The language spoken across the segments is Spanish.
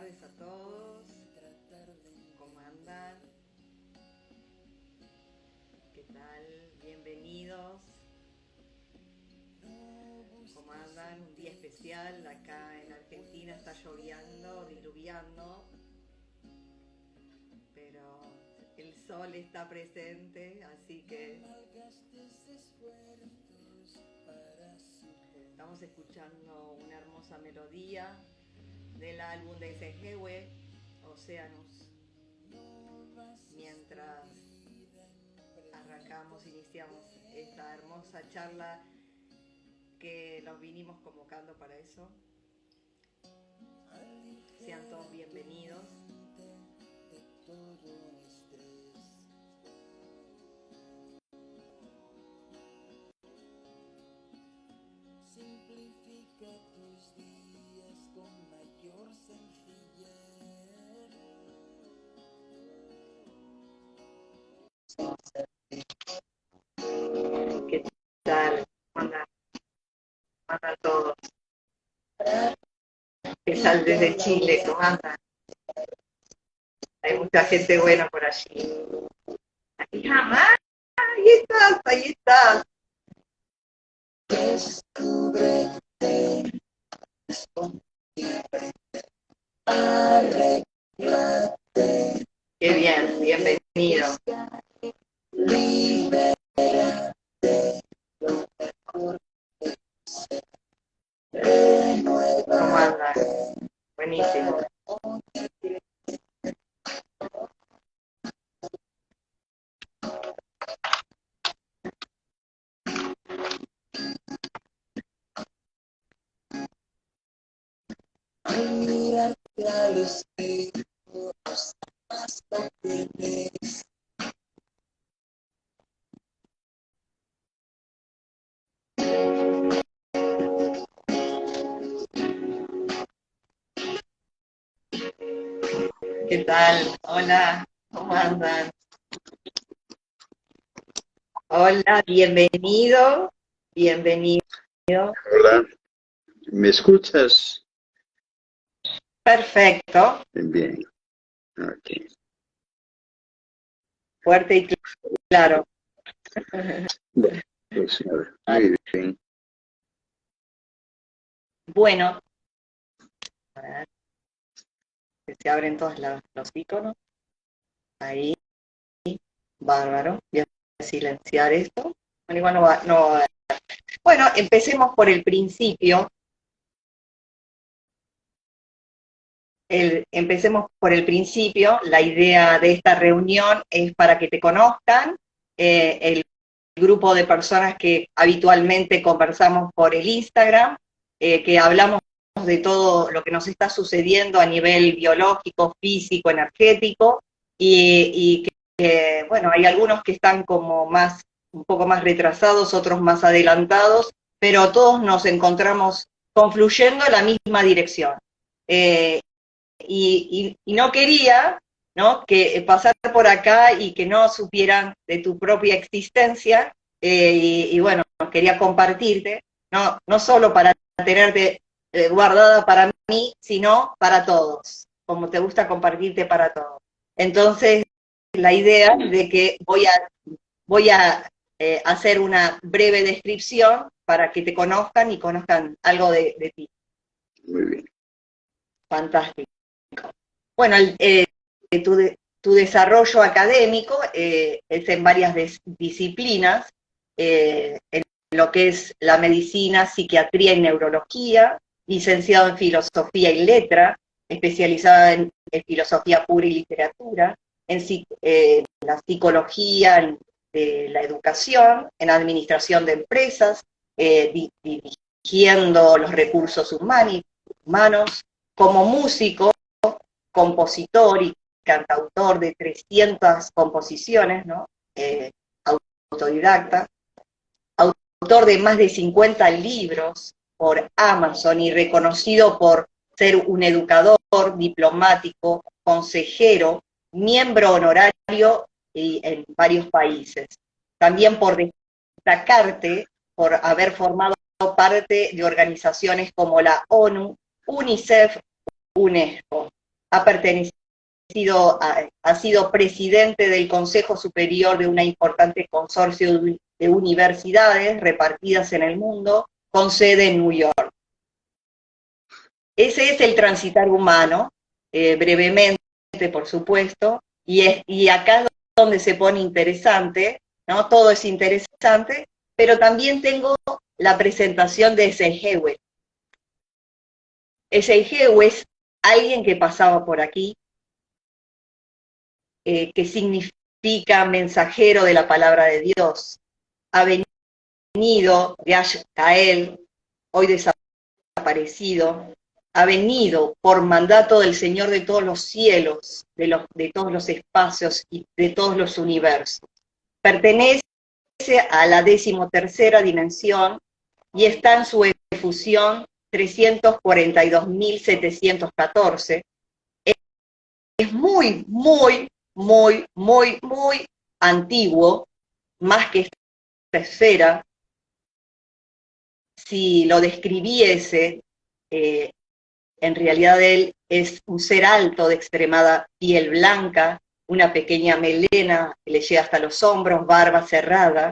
tardes a todos. ¿Cómo andan? ¿Qué tal? Bienvenidos. ¿Cómo andan? Un día especial. Acá en Argentina está lloviendo, diluviando, pero el sol está presente, así que estamos escuchando una hermosa melodía del álbum de Senghewe, Oceanus. Mientras iniciamos esta hermosa charla que los vinimos convocando para eso. Sean todos bienvenidos. Simplifica tus días con mayor sencillez. ¿Qué tal? ¿Cómo andan todos? ¿Qué tal desde Chile? ¿Cómo andan? Hay mucha gente buena por allí. Ahí jamás. Ahí estás, ahí estás. Descúbrete, arréglate. Qué bien, bienvenido. Libérate, lo mejor que ser. ¿Cómo andan? Buenísimo. Mírate a los ojos, hasta que ves. ¿Qué tal? Hola, ¿cómo andan? Hola, bienvenido. Bienvenido. Hola, ¿me escuchas? Perfecto. Bien, ok. Fuerte y claro. Bueno, pues muy bien. Bueno, a ver, que se abren todos los iconos. Ahí, bárbaro. Voy a silenciar esto. Bueno, igual no va a ver. Bueno, empecemos por el principio. Empecemos por el principio. La idea de esta reunión es para que te conozcan. El grupo de personas que habitualmente conversamos por el Instagram, que hablamos de todo lo que nos está sucediendo a nivel biológico, físico, energético, y que, bueno, hay algunos que están como un poco más retrasados, otros más adelantados, pero todos nos encontramos confluyendo en la misma dirección. Y no quería, ¿no?, que pasar por acá y que no supieran de tu propia existencia, y bueno, quería compartirte, no solo para tenerte guardada para mí, sino para todos, como te gusta compartirte para todos. Entonces, la idea de que voy a hacer una breve descripción para que te conozcan y conozcan algo de ti. Muy bien. Fantástico. Bueno, tu desarrollo académico es en varias disciplinas, en lo que es la medicina, psiquiatría y neurología, licenciado en filosofía y letra, especializada en filosofía pura y literatura, en la psicología de la educación, en administración de empresas, dirigiendo los recursos humanos, como músico, compositor y cantautor de 300 composiciones, ¿no? Autodidacta, autor de más de 50 libros por Amazon y reconocido por ser un educador, diplomático, consejero, miembro honorario en varios países. También por destacarte por haber formado parte de organizaciones como la ONU, UNICEF, UNESCO. ha sido presidente del Consejo Superior de una importante consorcio de universidades repartidas en el mundo, con sede en New York. Ese es el transitar humano, brevemente, por supuesto, y acá es donde se pone interesante, ¿no? Todo es interesante, pero también tengo la presentación de Seihewe. Seihewe es alguien que pasaba por aquí, que significa mensajero de la palabra de Dios. Ha venido de Ashkael, hoy desaparecido, ha venido por mandato del Señor de todos los cielos, de todos los espacios y de todos los universos. Pertenece a la 13ª dimensión y está en su efusión 342.714. Es muy, muy, muy, muy, muy antiguo, más que esta esfera. Si lo describiese, en realidad él es un ser alto de extremada piel blanca, una pequeña melena que le llega hasta los hombros, barba cerrada,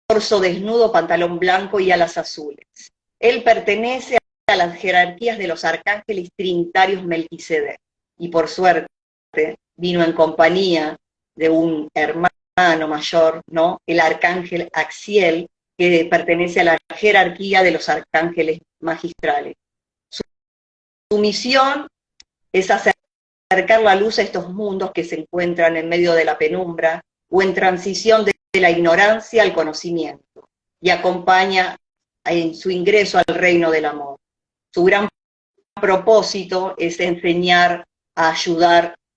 torso desnudo, pantalón blanco y alas azules. Él pertenece a las jerarquías de los arcángeles trinitarios Melquisedec, y por suerte vino en compañía de un hermano mayor, ¿no? El arcángel Axiel, que pertenece a la jerarquía de los arcángeles magistrales. Su misión es acercar la luz a estos mundos que se encuentran en medio de la penumbra o en transición de la ignorancia al conocimiento, y acompaña en su ingreso al reino del amor. Su gran propósito es enseñar a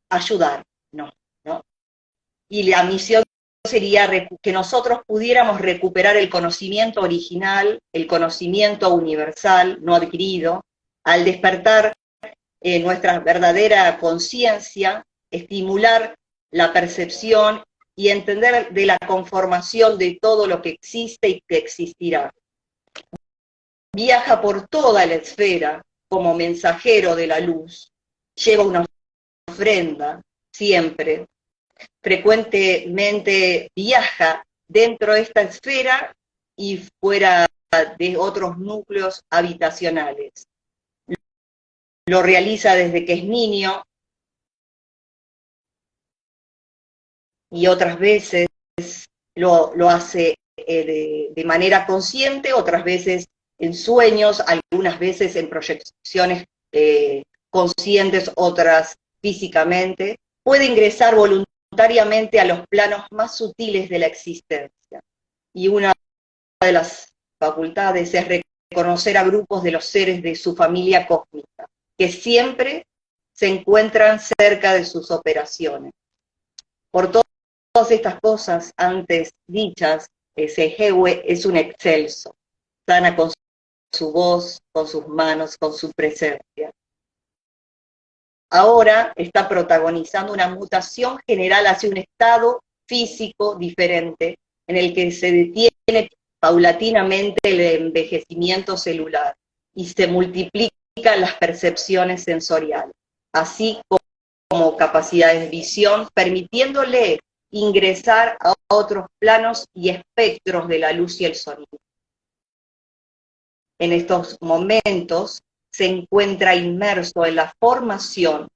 ayudarnos, ¿no? Y la misión sería que nosotros pudiéramos recuperar el conocimiento original, el conocimiento universal, no adquirido, al despertar nuestra verdadera conciencia, estimular la percepción y entender de la conformación de todo lo que existe y que existirá. Viaja por toda la esfera como mensajero de la luz, lleva una ofrenda siempre, frecuentemente viaja dentro de esta esfera y fuera de otros núcleos habitacionales. Lo realiza desde que es niño y otras veces lo hace de manera consciente, otras veces en sueños, algunas veces en proyecciones conscientes, otras físicamente. Puede ingresar voluntariamente a los planos más sutiles de la existencia. Y una de las facultades es reconocer a grupos de los seres de su familia cósmica, que siempre se encuentran cerca de sus operaciones. Por todas estas cosas antes dichas, Seihewe es un excelso, sana con su voz, con sus manos, con su presencia. Ahora está protagonizando una mutación general hacia un estado físico diferente, en el que se detiene paulatinamente el envejecimiento celular y se multiplican las percepciones sensoriales, así como capacidades de visión, permitiéndole ingresar a otros planos y espectros de la luz y el sonido. En estos momentos se encuentra inmerso en la formación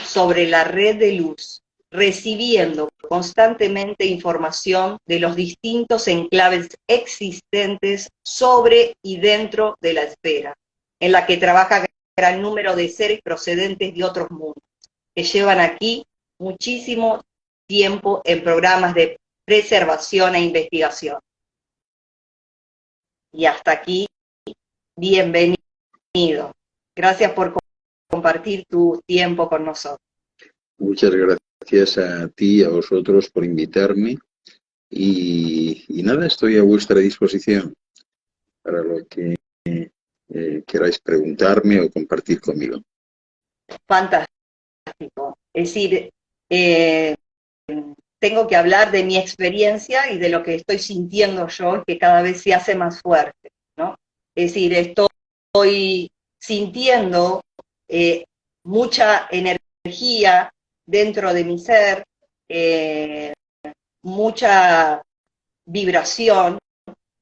sobre la red de luz, recibiendo constantemente información de los distintos enclaves existentes sobre y dentro de la esfera, en la que trabaja gran número de seres procedentes de otros mundos, que llevan aquí muchísimo tiempo en programas de preservación e investigación. Y hasta aquí, bienvenido. Gracias por compartir tu tiempo con nosotros. Muchas gracias a ti y a vosotros por invitarme. Y nada, estoy a vuestra disposición para lo que queráis preguntarme o compartir conmigo. Fantástico. Es decir, tengo que hablar de mi experiencia y de lo que estoy sintiendo yo, que cada vez se hace más fuerte, ¿no? Es decir, estoy sintiendo mucha energía dentro de mi ser, mucha vibración,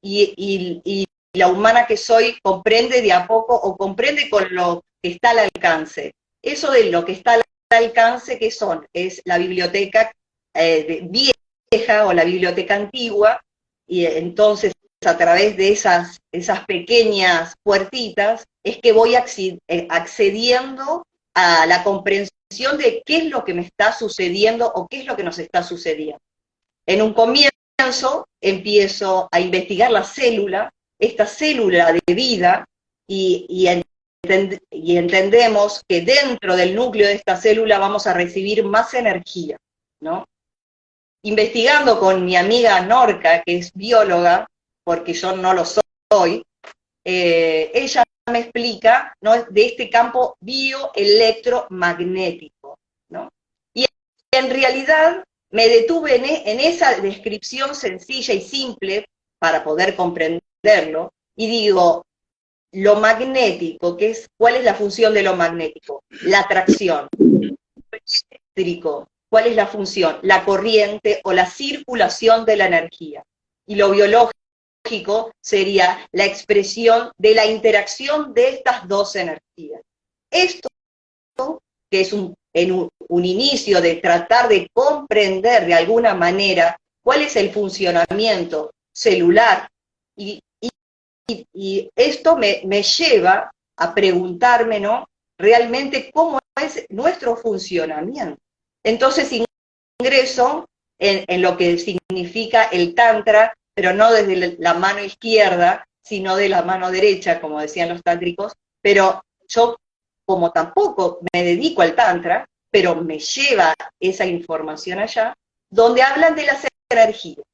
y la humana que soy comprende de a poco o comprende con lo que está al alcance. Eso de lo que está al alcance, ¿qué son? Es la biblioteca vieja o la biblioteca antigua, y entonces a través de esas pequeñas puertitas es que voy accediendo a la comprensión de qué es lo que me está sucediendo o qué es lo que nos está sucediendo. En un comienzo empiezo a investigar la célula, esta célula de vida, y entendemos que dentro del núcleo de esta célula vamos a recibir más energía, ¿no? Investigando con mi amiga Norca, que es bióloga, porque yo no lo soy, ella me explica, ¿no?, de este campo bioelectromagnético, ¿no? Y en realidad me detuve en esa descripción sencilla y simple para poder comprenderlo, y digo, lo magnético, ¿cuál es la función de lo magnético? La atracción. Eléctrico, ¿cuál es la función? La corriente o la circulación de la energía. Y lo biológico sería la expresión de la interacción de estas dos energías. Esto, que es un inicio de tratar de comprender de alguna manera cuál es el funcionamiento celular, y esto me lleva a preguntarme, ¿no?, realmente cómo es nuestro funcionamiento. Entonces ingreso en lo que significa el Tantra, pero no desde la mano izquierda, sino de la mano derecha, como decían los tántricos, pero yo, como tampoco me dedico al Tantra, pero me lleva esa información allá, donde hablan de las energías.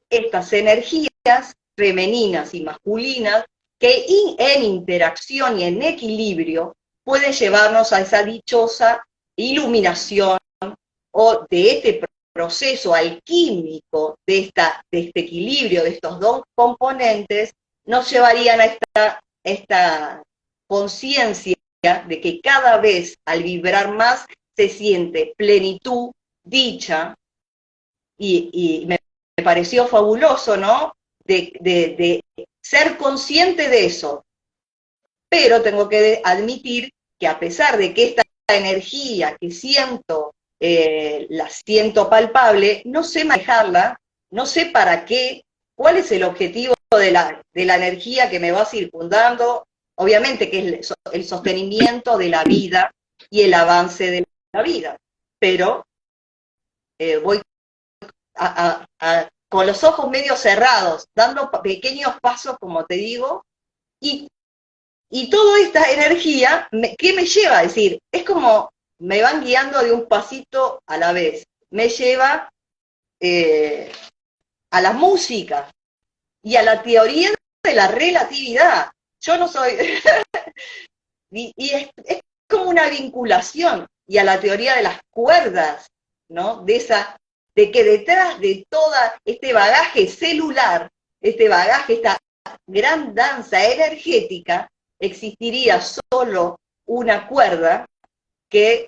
Estas energías femeninas y masculinas, que en interacción y en equilibrio pueden llevarnos a esa dichosa iluminación, o de este proceso alquímico de este equilibrio de estos dos componentes, nos llevarían a esta conciencia de que cada vez al vibrar más se siente plenitud, dicha, y me pareció fabuloso, ¿no?, de ser consciente de eso. Pero tengo que admitir que a pesar de que esta energía que siento, la siento palpable, no sé manejarla, no sé para qué, cuál es el objetivo de la energía que me va circundando, obviamente que es el sostenimiento de la vida y el avance de la vida, pero voy con los ojos medio cerrados, dando pequeños pasos, como te digo, y toda esta energía, ¿qué me lleva? Es decir, es como me van guiando de un pasito a la vez. Me lleva a la música y a la teoría de la relatividad. Yo no soy... y es como una vinculación, y a la teoría de las cuerdas, ¿no? De que detrás de todo este bagaje celular, este bagaje, esta gran danza energética, existiría solo una cuerda que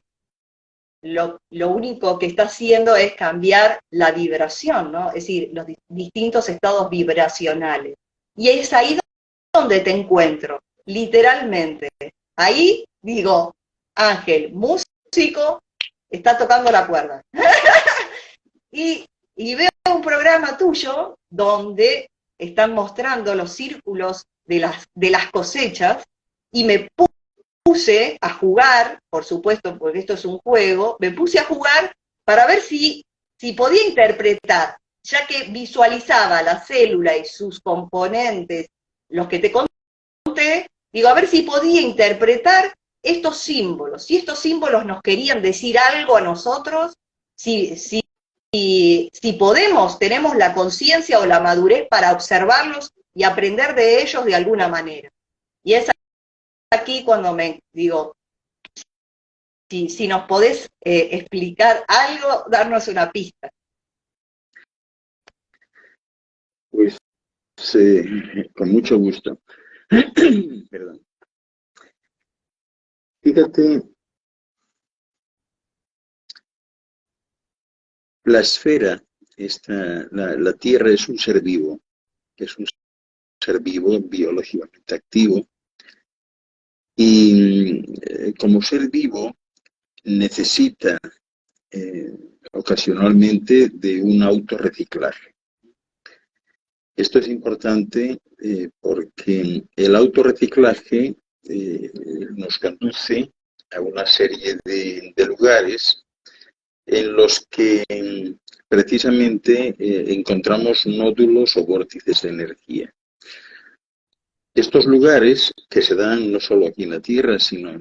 lo único que está haciendo es cambiar la vibración, ¿no? Es decir, los distintos estados vibracionales. Y es ahí donde te encuentro, literalmente. Ahí digo, Ángel, músico, está tocando la cuerda. y veo un programa tuyo donde están mostrando los círculos de las cosechas, y me puse a jugar, por supuesto, porque esto es un juego, me puse a jugar para ver si podía interpretar, ya que visualizaba la célula y sus componentes, los que te conté, digo, a ver si podía interpretar estos símbolos, si estos símbolos nos querían decir algo a nosotros, si podemos, tenemos la conciencia o la madurez para observarlos y aprender de ellos de alguna manera. Y es aquí cuando me digo, si nos podés explicar algo, darnos una pista. Pues con mucho gusto. Perdón. Fíjate La esfera, la Tierra es un ser vivo biológicamente activo y como ser vivo necesita ocasionalmente de un autorreciclaje. Esto es importante porque el autorreciclaje nos conduce a una serie de lugares en los que precisamente encontramos nódulos o vórtices de energía. Estos lugares, que se dan no solo aquí en la Tierra, sino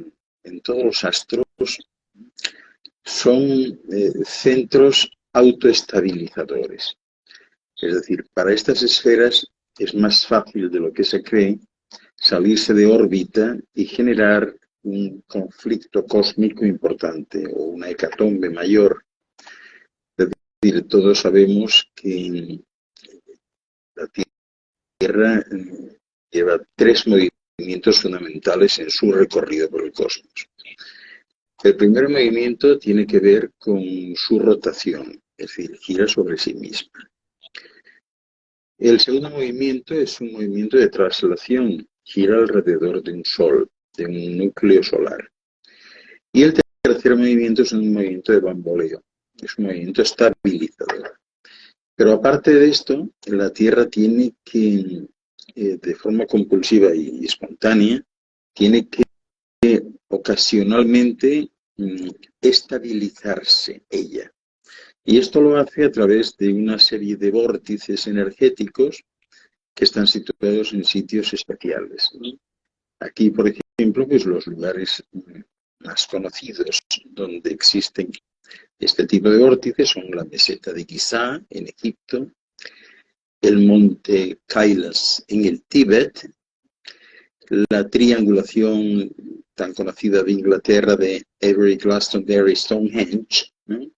en todos los astros, son centros autoestabilizadores. Es decir, para estas esferas es más fácil de lo que se cree salirse de órbita y generar un conflicto cósmico importante o una hecatombe mayor. Es decir, todos sabemos que la Tierra lleva 3 movimientos fundamentales en su recorrido por el cosmos. El primer movimiento tiene que ver con su rotación, es decir, gira sobre sí misma. El segundo movimiento es un movimiento de traslación, gira alrededor de un sol, de un núcleo solar. Y el tercer movimiento es un movimiento de bamboleo, es un movimiento estabilizador. Pero aparte de esto, la Tierra tiene que, de forma compulsiva y espontánea, tiene que ocasionalmente estabilizarse ella. Y esto lo hace a través de una serie de vórtices energéticos que están situados en sitios especiales, ¿no? Aquí, por ejemplo, pues los lugares más conocidos donde existen este tipo de vórtices son la meseta de Giza en Egipto, el monte Kailas en el Tíbet, la triangulación tan conocida de Inglaterra de Avery, Glastonbury, Stonehenge, ¿no?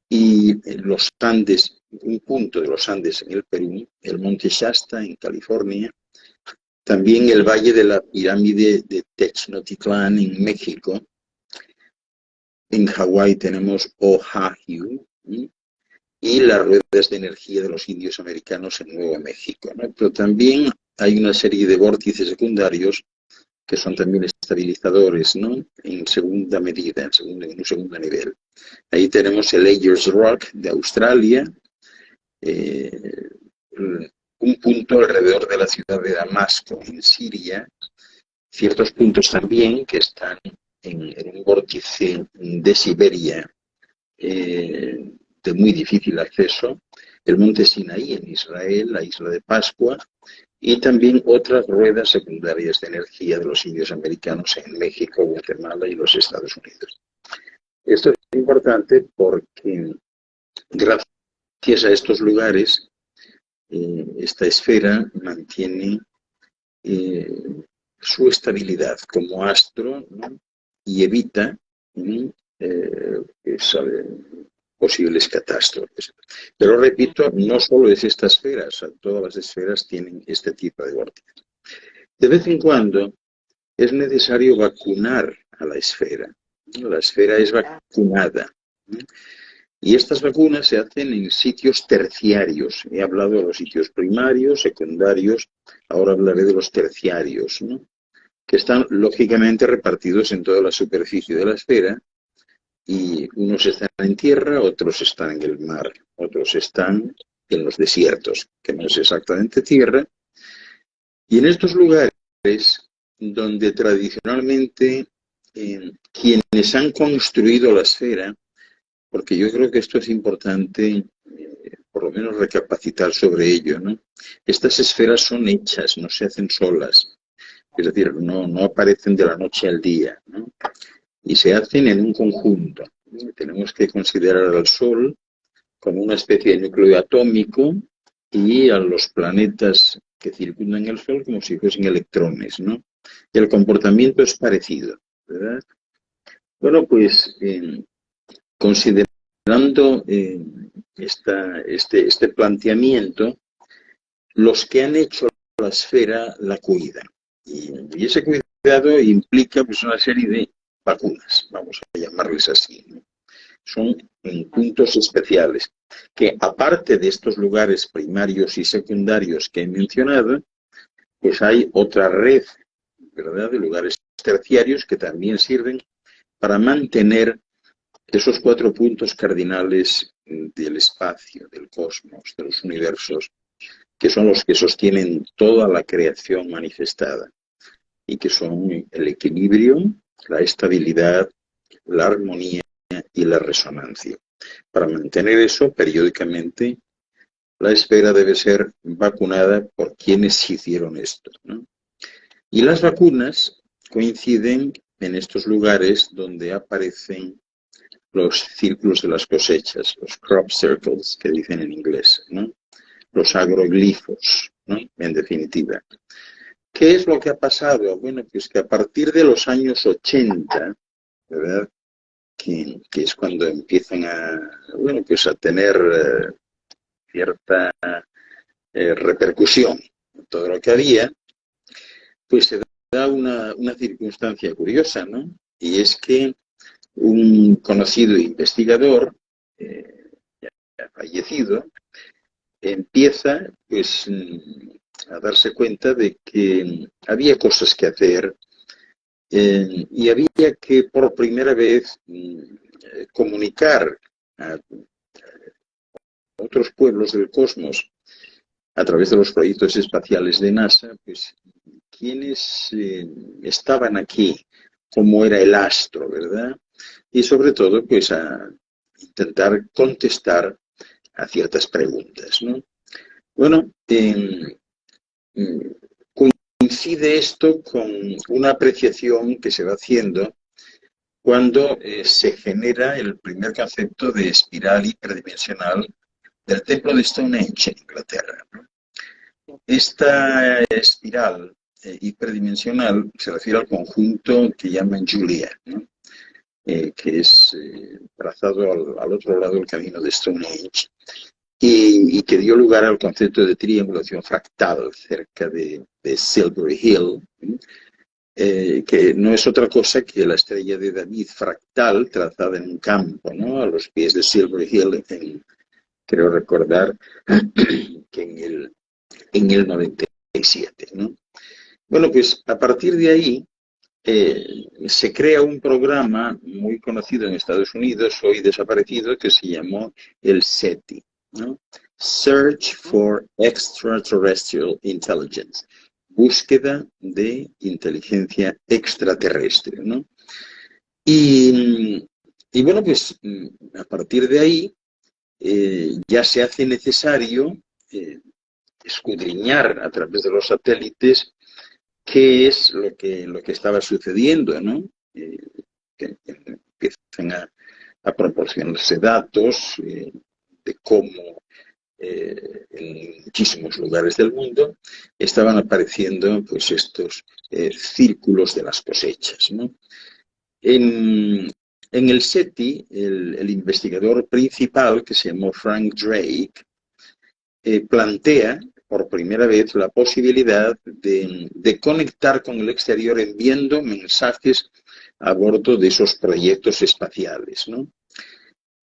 Y los Andes, un punto de los Andes en el Perú, el monte Shasta en California, también el valle de la pirámide de Tenochtitlán en México. En Hawái tenemos Oahu, ¿sí? Y las ruedas de energía de los indios americanos en Nuevo México, ¿no? Pero también hay una serie de vórtices secundarios que son también estabilizadores, ¿no? En segunda medida, en un segundo nivel. Ahí tenemos el Ayers Rock de Australia, un punto alrededor de la ciudad de Damasco, en Siria, ciertos puntos también que están en un vórtice de Siberia de muy difícil acceso, el monte Sinaí en Israel, la isla de Pascua, y también otras ruedas secundarias de energía de los indios americanos en México, Guatemala y los Estados Unidos. Esto es importante porque gracias a estos lugares esta esfera mantiene su estabilidad como astro, ¿no? Y evita posibles catástrofes. Pero repito, no solo es esta esfera, o sea, todas las esferas tienen este tipo de vórtices. De vez en cuando es necesario vacunar a la esfera. La esfera es vacunada. Y estas vacunas se hacen en sitios terciarios. He hablado de los sitios primarios, secundarios, ahora hablaré de los terciarios, ¿no? Que están lógicamente repartidos en toda la superficie de la esfera, y unos están en tierra, otros están en el mar, otros están en los desiertos, que no es exactamente tierra. Y en estos lugares donde tradicionalmente quienes han construido la esfera, porque yo creo que esto es importante, por lo menos recapacitar sobre ello, ¿no? Estas esferas son hechas, no se hacen solas, es decir, no aparecen de la noche al día, ¿no? Y se hacen en un conjunto. Tenemos que considerar al Sol como una especie de núcleo atómico y a los planetas que circundan el Sol como si fuesen electrones, ¿no? Y el comportamiento es parecido, ¿verdad? Bueno, pues considerando este planteamiento, los que han hecho la esfera la cuidan. Y ese cuidado implica pues una serie de vacunas, vamos a llamarles así, ¿no? son en puntos especiales, que aparte de estos lugares primarios y secundarios que he mencionado, pues hay otra red, ¿verdad?, de lugares terciarios que también sirven para mantener esos 4 puntos cardinales del espacio, del cosmos, de los universos, que son los que sostienen toda la creación manifestada y que son el equilibrio, la estabilidad, la armonía y la resonancia. Para mantener eso, periódicamente, la esfera debe ser vacunada por quienes hicieron esto, ¿no? Y las vacunas coinciden en estos lugares donde aparecen los círculos de las cosechas, los crop circles, que dicen en inglés, ¿no? Los agroglifos, ¿no?, en definitiva. ¿Qué es lo que ha pasado? Bueno, pues que a partir de los años 80, ¿verdad?, que es cuando empiezan bueno, pues a tener cierta repercusión en todo lo que había, pues se da una circunstancia curiosa, ¿no? Y es que un conocido investigador, ya fallecido, empieza pues a darse cuenta de que había cosas que hacer y había que por primera vez comunicar a otros pueblos del cosmos a través de los proyectos espaciales de NASA, pues quiénes estaban aquí, cómo era el astro, ¿verdad? Y sobre todo, pues a intentar contestar a ciertas preguntas, ¿no? Bueno, coincide esto con una apreciación que se va haciendo cuando se genera el primer concepto de espiral hiperdimensional del templo de Stonehenge en Inglaterra, ¿no? Esta espiral hiperdimensional se refiere al conjunto que llaman Julia, ¿no?, que es trazado al otro lado del camino de Stonehenge, y que dio lugar al concepto de triangulación fractal cerca de Silbury Hill, que no es otra cosa que la estrella de David fractal trazada en un campo, ¿no?, a los pies de Silbury Hill, creo recordar que en el 97, ¿no? Bueno, pues a partir de ahí se crea un programa muy conocido en Estados Unidos, hoy desaparecido, que se llamó el SETI, ¿no? Search for Extraterrestrial Intelligence, búsqueda de inteligencia extraterrestre, ¿no? Y bueno, pues a partir de ahí ya se hace necesario escudriñar a través de los satélites qué es lo que estaba sucediendo, ¿no? Que empiezan a proporcionarse datos de cómo en muchísimos lugares del mundo estaban apareciendo pues estos círculos de las cosechas, ¿no? En el SETI, el investigador principal, que se llamó Frank Drake, plantea por primera vez la posibilidad de conectar con el exterior enviando mensajes a bordo de esos proyectos espaciales, ¿no?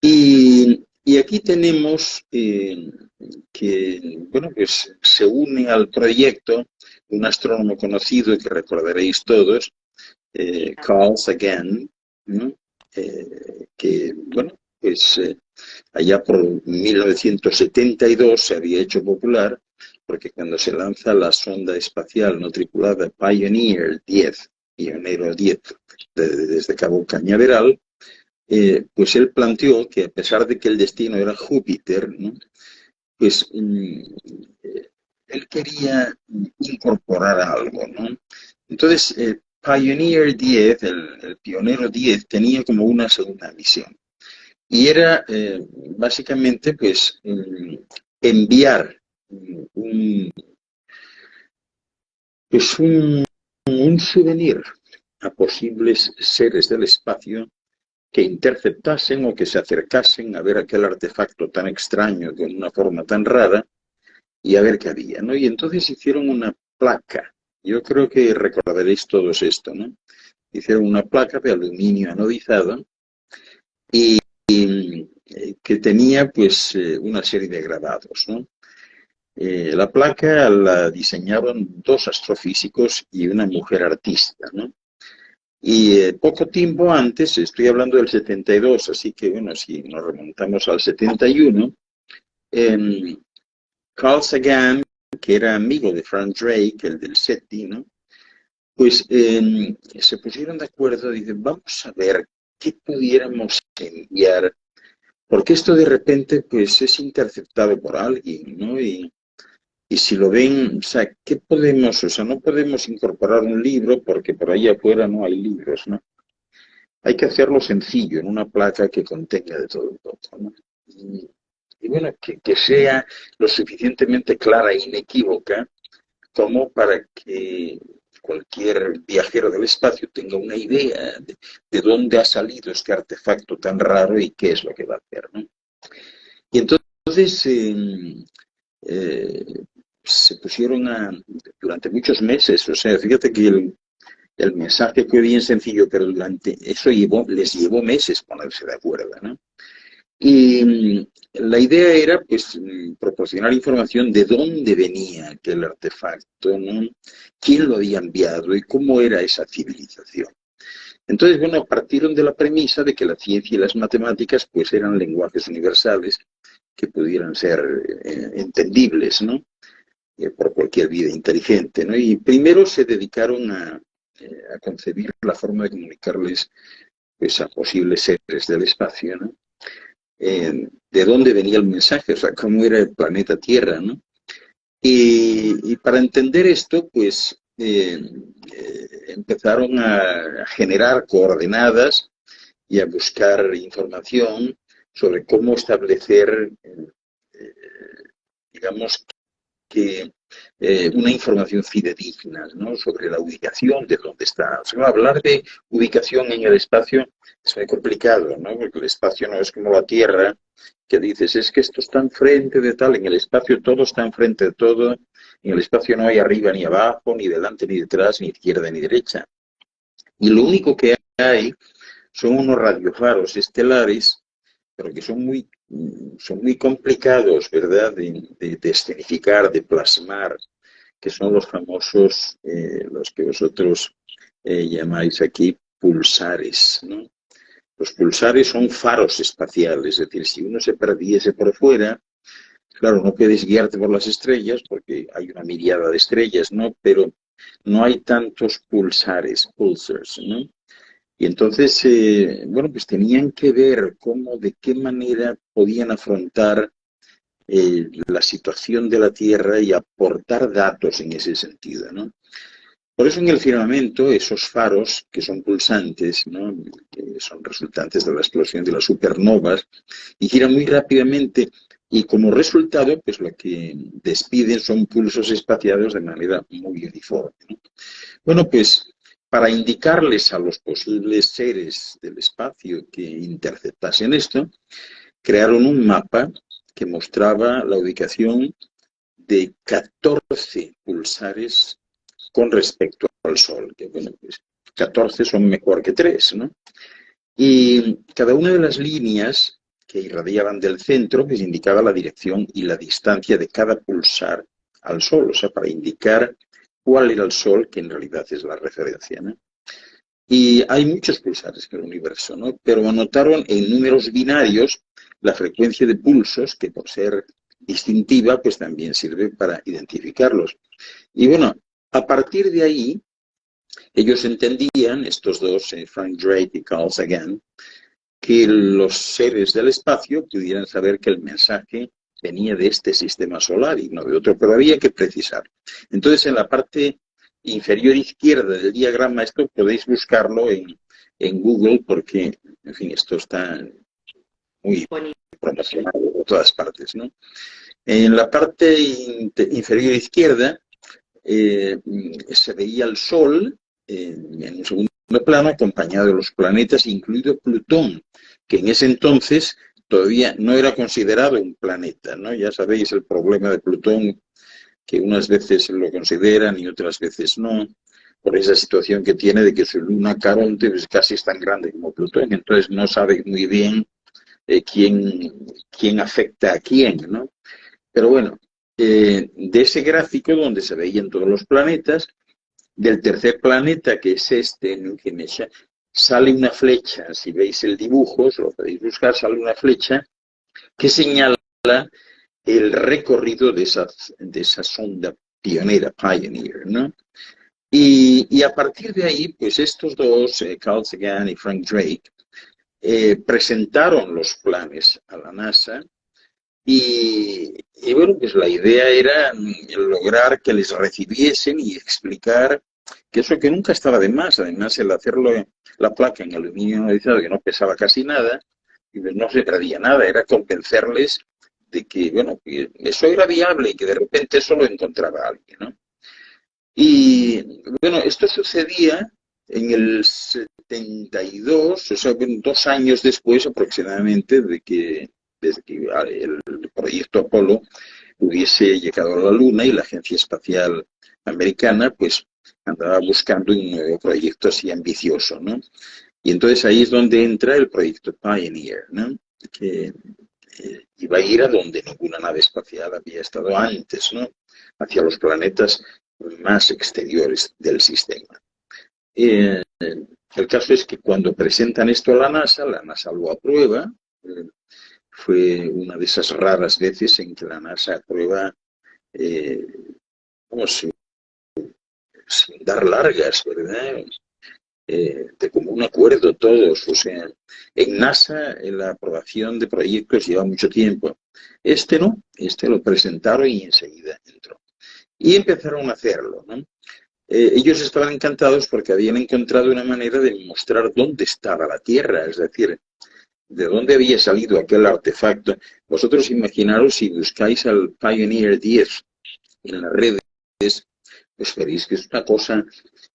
Y aquí tenemos que, bueno, pues se une al proyecto un astrónomo conocido que recordaréis todos, Carl Sagan, ¿no?, que, bueno, pues allá por 1972 se había hecho popular porque cuando se lanza la sonda espacial no tripulada Pioneer 10, Pionero 10, desde Cabo Cañaveral, pues él planteó que a pesar de que el destino era Júpiter, ¿no?, pues él quería incorporar algo, ¿no? Entonces, Pioneer 10, el Pionero 10, tenía como una segunda misión. Y era básicamente pues enviar un souvenir a posibles seres del espacio que interceptasen o que se acercasen a ver aquel artefacto tan extraño de una forma tan rara y a ver qué había, ¿no? Y entonces hicieron una placa. Yo creo que recordaréis todos esto, ¿no? Hicieron una placa de aluminio anodizado y que tenía pues una serie de grabados, ¿no? La placa la diseñaron dos astrofísicos y una mujer artista, ¿no? Y poco tiempo antes, estoy hablando del 72, así que bueno, si nos remontamos al 71, Carl Sagan, que era amigo de Frank Drake, el del SETI, ¿no? Pues se pusieron de acuerdo, dicen, vamos a ver qué pudiéramos enviar, porque esto de repente pues es interceptado por alguien, ¿no? Y si lo ven, o sea, ¿qué podemos? O sea, no podemos incorporar un libro porque por ahí afuera no hay libros, ¿no? Hay que hacerlo sencillo, en una placa que contenga de todo un poco, ¿no? Y bueno, que sea lo suficientemente clara e inequívoca como para que cualquier viajero del espacio tenga una idea de dónde ha salido este artefacto tan raro y qué es lo que va a hacer, ¿no? Y entonces eh, se pusieron durante muchos meses, o sea, fíjate que el mensaje fue bien sencillo, pero durante eso les llevó meses ponerse de acuerdo, ¿no? Y la idea era, pues, proporcionar información de dónde venía aquel artefacto, ¿no? Quién lo había enviado y cómo era esa civilización. Entonces, bueno, partieron de la premisa de que la ciencia y las matemáticas, pues, eran lenguajes universales que pudieran ser entendibles, ¿no? Por cualquier vida inteligente, ¿no? Y primero se dedicaron a concebir la forma de comunicarles, pues, a posibles seres del espacio, ¿no? De dónde venía el mensaje, o sea, cómo era el planeta Tierra, ¿no? Y para entender esto, pues empezaron a generar coordenadas y a buscar información sobre cómo establecer, digamos, que una información fidedigna, ¿no? Sobre la ubicación de dónde está. O sea, hablar de ubicación en el espacio es muy complicado, ¿no? Porque el espacio no es como la Tierra, que dices, es que esto está enfrente de tal, en el espacio todo está enfrente de todo, en el espacio no hay arriba ni abajo, ni delante ni detrás, ni izquierda ni derecha. Y lo único que hay son unos radiofaros estelares, pero que son muy complicados, ¿verdad?, de escenificar, de plasmar, que son los famosos, los que vosotros llamáis aquí pulsares, ¿no? Los pulsares son faros espaciales, es decir, si uno se perdiese por fuera, claro, no puedes guiarte por las estrellas porque hay una miriada de estrellas, ¿no? Pero no hay tantos pulsars, ¿no? Y entonces, bueno, pues tenían que ver cómo, de qué manera podían afrontar la situación de la Tierra y aportar datos en ese sentido, ¿no? Por eso en el firmamento, esos faros que son pulsantes, ¿no? Que son resultantes de la explosión de las supernovas, y giran muy rápidamente, y como resultado, pues lo que despiden son pulsos espaciados de manera muy uniforme, ¿no? Bueno, pues para indicarles a los posibles seres del espacio que interceptasen esto, crearon un mapa que mostraba la ubicación de 14 pulsares con respecto al Sol, que bueno, pues 14 son mejor que 3, ¿no? Y cada una de las líneas que irradiaban del centro pues indicaba la dirección y la distancia de cada pulsar al Sol, o sea, para indicar cuál era el Sol, que en realidad es la referencia, ¿no? Y hay muchos pulsares en el universo, ¿no? Pero anotaron en números binarios la frecuencia de pulsos, que por ser distintiva, pues también sirve para identificarlos. Y bueno, a partir de ahí, ellos entendían, estos dos, Frank Drake y Carl Sagan, que los seres del espacio pudieran saber que el mensaje venía de este sistema solar y no de otro, pero había que precisar. Entonces, en la parte inferior izquierda del diagrama, esto podéis buscarlo en Google porque, en fin, esto está muy promocionado de todas partes, ¿no? En la parte inferior izquierda se veía el Sol en un segundo plano acompañado de los planetas, incluido Plutón, que en ese entonces todavía no era considerado un planeta, ¿no? Ya sabéis el problema de Plutón, que unas veces lo consideran y otras veces no, por esa situación que tiene de que su luna Caronte pues, casi es tan grande como Plutón, entonces no sabe muy bien quién afecta a quién, ¿no? Pero bueno, de ese gráfico donde se veían todos los planetas, del tercer planeta, que es este, en Ganesha, sale una flecha. Si veis el dibujo, si lo podéis buscar, sale una flecha que señala el recorrido de esa sonda pionera, Pioneer, ¿no? Y a partir de ahí, pues estos dos, Carl Sagan y Frank Drake, presentaron los planes a la NASA y bueno, pues la idea era lograr que les recibiesen y explicar que eso que nunca estaba de más, además el hacerlo la placa en aluminio anodizado que no pesaba casi nada, y pues no se perdía nada, era convencerles de que, bueno, que eso era viable y que de repente eso lo encontraba alguien, ¿no? Y bueno, esto sucedía en el 72, o sea, 2 años después aproximadamente desde que el proyecto Apolo hubiese llegado a la Luna y la Agencia Espacial Americana pues andaba buscando un nuevo proyecto así ambicioso, ¿no? Y entonces ahí es donde entra el proyecto Pioneer, ¿no? Que iba a ir a donde ninguna nave espacial había estado antes, ¿no? Hacia los planetas más exteriores del sistema. El caso es que cuando presentan esto a la NASA lo aprueba. Fue una de esas raras veces en que la NASA aprueba como sin dar largas, ¿verdad? De común acuerdo todos. O sea, en NASA la aprobación de proyectos lleva mucho tiempo. Este no, este lo presentaron y enseguida entró. Y empezaron a hacerlo, ¿no? Ellos estaban encantados porque habían encontrado una manera de mostrar dónde estaba la Tierra, es decir, de dónde había salido aquel artefacto. Vosotros imaginaros si buscáis al Pioneer 10 en las redes, pues veréis que es una cosa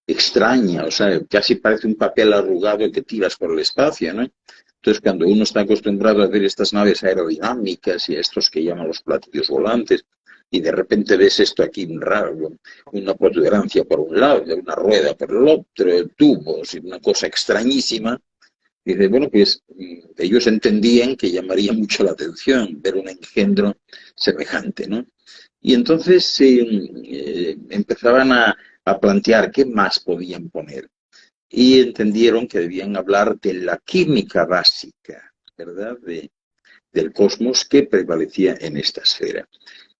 extraña, o sea, casi parece un papel arrugado que tiras por el espacio, ¿no? Entonces, cuando uno está acostumbrado a ver estas naves aerodinámicas y a estos que llaman los platillos volantes, y de repente ves esto aquí raro, una protuberancia por un lado, una rueda por el otro, tubos, y una cosa extrañísima, y dice, bueno, pues ellos entendían que llamaría mucho la atención ver un engendro semejante, ¿no? Y entonces empezaban a plantear qué más podían poner. Y entendieron que debían hablar de la química básica, ¿verdad? Del cosmos que prevalecía en esta esfera.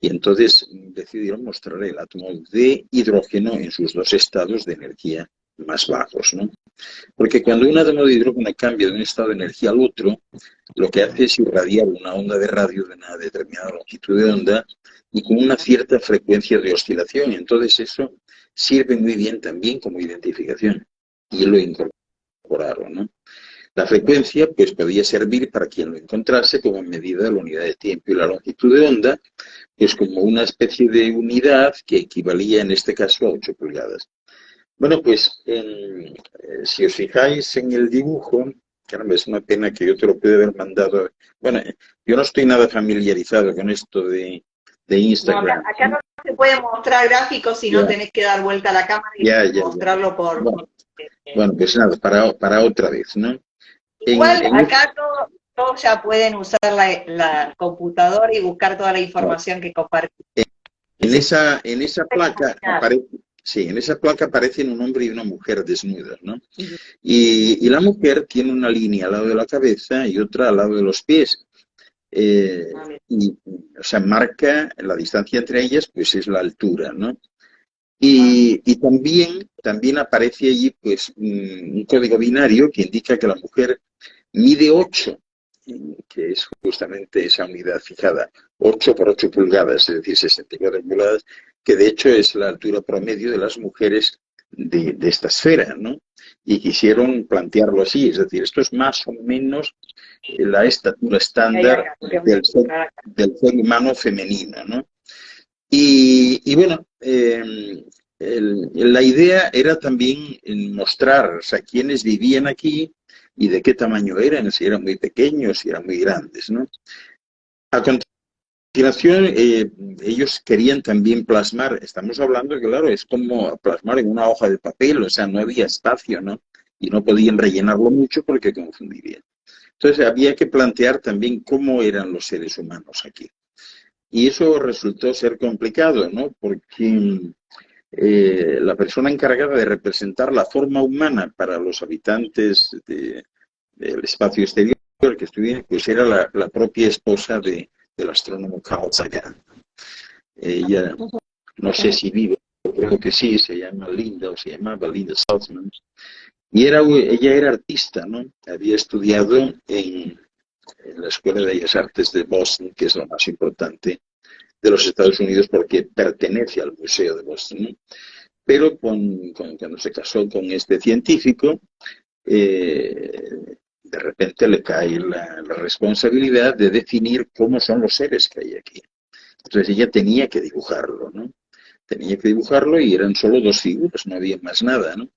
Y entonces decidieron mostrar el átomo de hidrógeno en sus dos estados de energía más bajos, ¿no? Porque cuando un átomo de hidrógeno cambia de un estado de energía al otro, lo que hace es irradiar una onda de radio de una determinada longitud de onda y con una cierta frecuencia de oscilación. Entonces eso sirve muy bien también como identificación. Y lo incorporaron, ¿no? La frecuencia pues podía servir para quien lo encontrase como medida de la unidad de tiempo y la longitud de onda, pues como una especie de unidad que equivalía en este caso a 8 pulgadas. Bueno, pues si os fijáis en el dibujo, caramba, es una pena que yo te lo pude haber mandado. Bueno, yo no estoy nada familiarizado con esto de Instagram. No, acá no se puede mostrar gráficos si no tenés que dar vuelta a la cámara y mostrarlo por... Bueno, pues nada, para otra vez, ¿no? Igual acá todos ya pueden usar la computadora y buscar toda la información que compartí. En esa placa aparece... Sí, en esa placa aparecen un hombre y una mujer desnudas, ¿no? Y la mujer tiene una línea al lado de la cabeza y otra al lado de los pies. O sea, marca la distancia entre ellas, pues es la altura, ¿no? Y también aparece allí, pues, un código binario que indica que la mujer mide 8, que es justamente esa unidad fijada, 8 por 8 pulgadas, es decir, 64 pulgadas, que de hecho es la altura promedio de las mujeres de esta esfera, ¿no? Y quisieron plantearlo así, es decir, esto es más o menos la estatura estándar del ser humano femenino, ¿no? Y bueno, la idea era también mostrar, o sea, quiénes vivían aquí y de qué tamaño eran, si eran muy pequeños, si eran muy grandes, ¿no? A continuación, ellos querían también plasmar, estamos hablando, claro, es como plasmar en una hoja de papel, o sea, no había espacio, ¿no? Y no podían rellenarlo mucho porque confundiría. Entonces había que plantear también cómo eran los seres humanos aquí. Y eso resultó ser complicado, ¿no? Porque la persona encargada de representar la forma humana para los habitantes del espacio exterior que estudié, pues era la propia esposa del astrónomo Carl Sagan. Ella, no sé si vive, creo que sí, se llama Linda, o se llamaba Linda Salzman. Y ella era artista, ¿no? Había estudiado en la Escuela de Bellas Artes de Boston, que es lo más importante de los Estados Unidos porque pertenece al Museo de Boston, ¿no? Pero cuando se casó con este científico, de repente le cae la responsabilidad de definir cómo son los seres que hay aquí. Entonces ella tenía que dibujarlo, ¿no? Tenía que dibujarlo y eran solo 2 figuras, no había más nada, ¿no?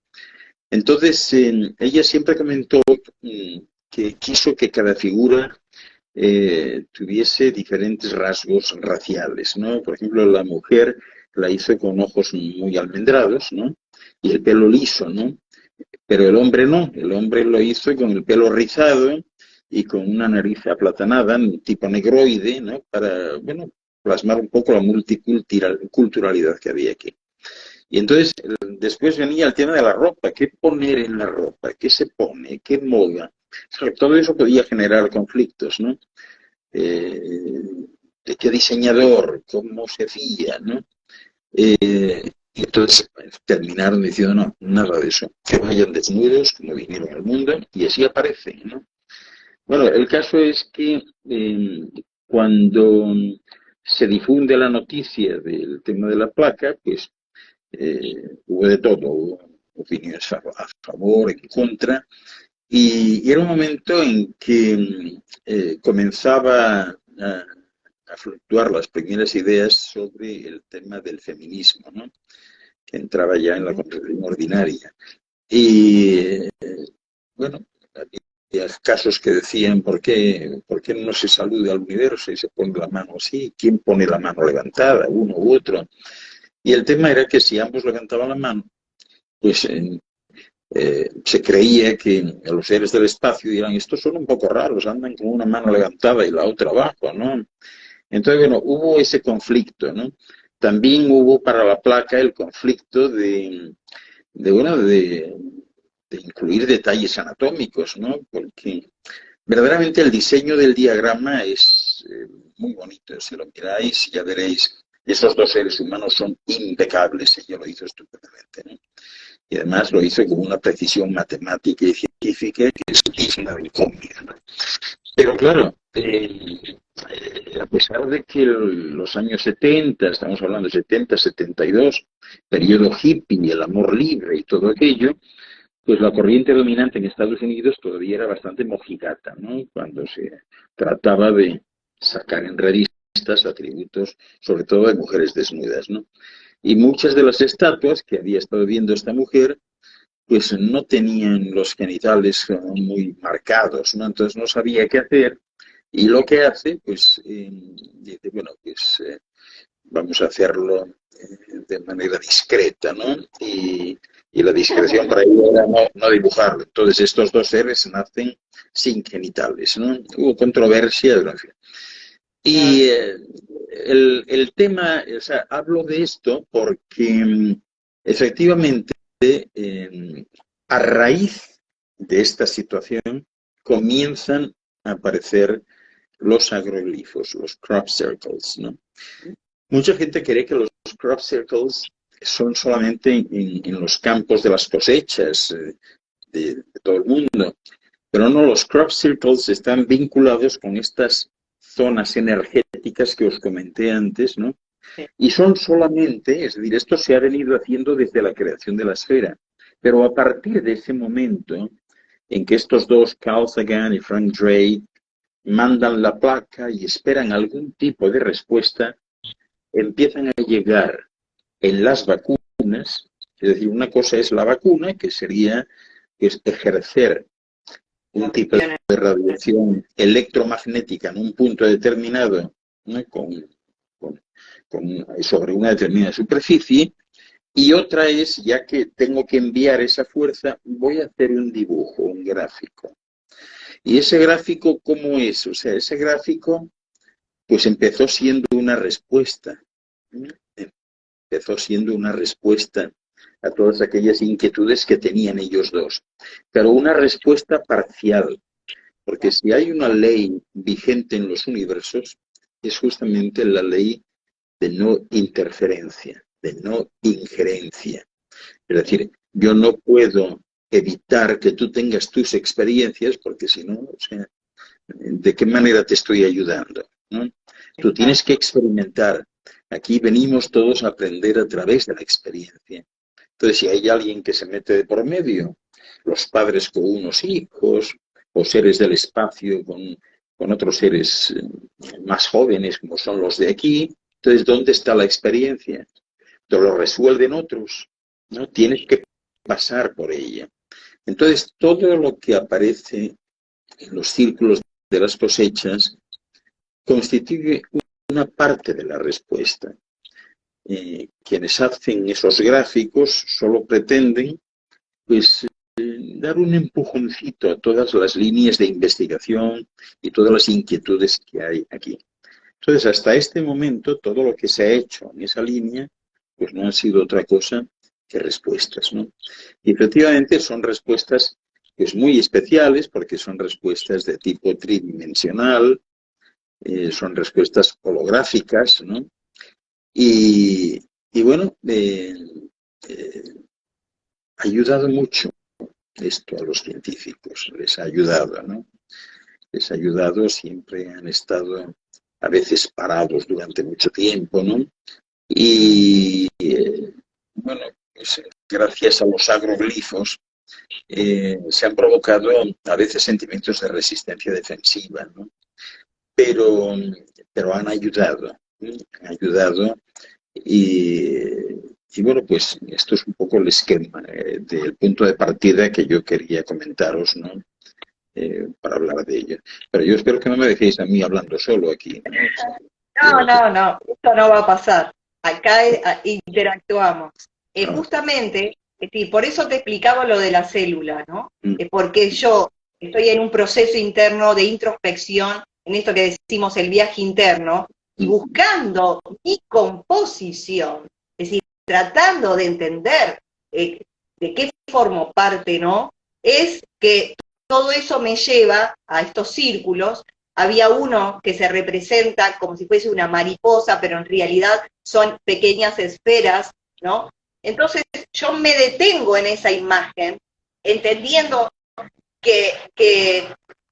Entonces ella siempre comentó que quiso que cada figura tuviese diferentes rasgos raciales, ¿no? Por ejemplo, la mujer la hizo con ojos muy almendrados, ¿no? Y el pelo liso, ¿no? Pero el hombre no, el hombre lo hizo con el pelo rizado y con una nariz aplatanada, tipo negroide, ¿no? Para, bueno, plasmar un poco la multiculturalidad que había aquí. Y entonces, después venía el tema de la ropa, qué poner en la ropa, qué se pone, qué moda. Todo eso podía generar conflictos, ¿no? De qué diseñador, cómo se hacía, ¿no? Y entonces terminaron diciendo, no, nada de eso, que vayan desnudos como vinieron al mundo, y así aparecen, ¿no? Bueno, el caso es que cuando se difunde la noticia del tema de la placa, pues hubo de todo, hubo opiniones a favor, en contra, y era un momento en que comenzaba a fluctuar las primeras ideas sobre el tema del feminismo, ¿no? Que entraba ya en la conversación ordinaria. Y bueno, había casos que decían, ¿por qué no se saluda al universo y se pone la mano así? ¿Quién pone la mano levantada, uno u otro? Y el tema era que si ambos levantaban la mano, pues se creía que los seres del espacio dirán, estos son un poco raros, andan con una mano levantada y la otra abajo, ¿no? Entonces, bueno, hubo ese conflicto, ¿no? También hubo para la placa el conflicto de incluir detalles anatómicos, ¿no? Porque verdaderamente el diseño del diagrama es muy bonito. Si lo miráis, ya veréis, esos 2 seres humanos son impecables. Ella lo hizo estupendamente, ¿no? Y además lo hizo con una precisión matemática y científica que es digna de cómic, ¿no? Pero claro, a pesar de que los años 70, estamos hablando de 70, 72, periodo hippie, el amor libre y todo aquello, pues la corriente dominante en Estados Unidos todavía era bastante mojigata, ¿no? Cuando se trataba de sacar en revistas atributos, sobre todo de mujeres desnudas, ¿no? Y muchas de las estatuas que había estado viendo esta mujer, pues no tenían los genitales muy marcados, ¿no? Entonces no sabía qué hacer. Y lo que hace, pues, dice, bueno, pues vamos a hacerlo de manera discreta, ¿no? Y la discreción para ello era no dibujarlo. Entonces estos 2 seres nacen sin genitales, ¿no? Hubo controversia, en fin. Y el tema, o sea, hablo de esto porque efectivamente a raíz de esta situación comienzan a aparecer los agroglifos, los crop circles, ¿no? Mucha gente cree que los crop circles son solamente en los campos de las cosechas de todo el mundo, pero no, los crop circles están vinculados con estas zonas energéticas que os comenté antes, ¿no? Sí. Y son solamente, es decir, esto se ha venido haciendo desde la creación de la esfera, pero a partir de ese momento en que estos 2, Carl Sagan y Frank Drake, mandan la placa y esperan algún tipo de respuesta, empiezan a llegar en las vacunas, es decir, una cosa es la vacuna, que sería pues, ejercer un tipo de radiación electromagnética en un punto determinado, ¿no? Sobre una determinada superficie, y otra es, ya que tengo que enviar esa fuerza, voy a hacer un dibujo, un gráfico. ¿Y ese gráfico cómo es? O sea, ese gráfico pues empezó siendo una respuesta. Empezó siendo una respuesta a todas aquellas inquietudes que tenían ellos dos. Pero una respuesta parcial, porque si hay una ley vigente en los universos, es justamente la ley de no interferencia, de no injerencia. Es decir, yo no puedo evitar que tú tengas tus experiencias, porque si no, o sea, ¿de qué manera te estoy ayudando? ¿No? Tú tienes que experimentar. Aquí venimos todos a aprender a través de la experiencia. Entonces, si hay alguien que se mete de por medio, los padres con unos hijos, o seres del espacio con otros seres más jóvenes, como son los de aquí, entonces, ¿dónde está la experiencia? Te lo resuelven otros, ¿no? Tienes que pasar por ella. Entonces, todo lo que aparece en los círculos de las cosechas constituye una parte de la respuesta. Quienes hacen esos gráficos solo pretenden pues, dar un empujoncito a todas las líneas de investigación y todas las inquietudes que hay aquí. Entonces, hasta este momento, todo lo que se ha hecho en esa línea, pues no han sido otra cosa que respuestas, ¿no? Y efectivamente son respuestas pues, muy especiales, porque son respuestas de tipo tridimensional, son respuestas holográficas, ¿no? Y bueno, ha ayudado mucho esto a los científicos, les ha ayudado, ¿no? Les ha ayudado, siempre han estado a veces parados durante mucho tiempo, ¿no? Y bueno, pues, gracias a los agroglifos se han provocado a veces sentimientos de resistencia defensiva, ¿no? Pero han ayudado, ¿no? Han ayudado y bueno, pues esto es un poco el esquema del punto de partida que yo quería comentaros, ¿no? Para hablar de ello. Pero yo espero que no me dejéis a mí hablando solo aquí, ¿no? No, esto no va a pasar. Acá interactuamos. Justamente, es decir, por eso te explicaba lo de la célula, ¿no? Porque yo estoy en un proceso interno de introspección, en esto que decimos el viaje interno, y buscando mi composición, es decir, tratando de entender de qué formo parte, ¿no? Es que todo eso me lleva a estos círculos. Había uno que se representa como si fuese una mariposa, pero en realidad son pequeñas esferas, ¿no? Entonces yo me detengo en esa imagen, entendiendo que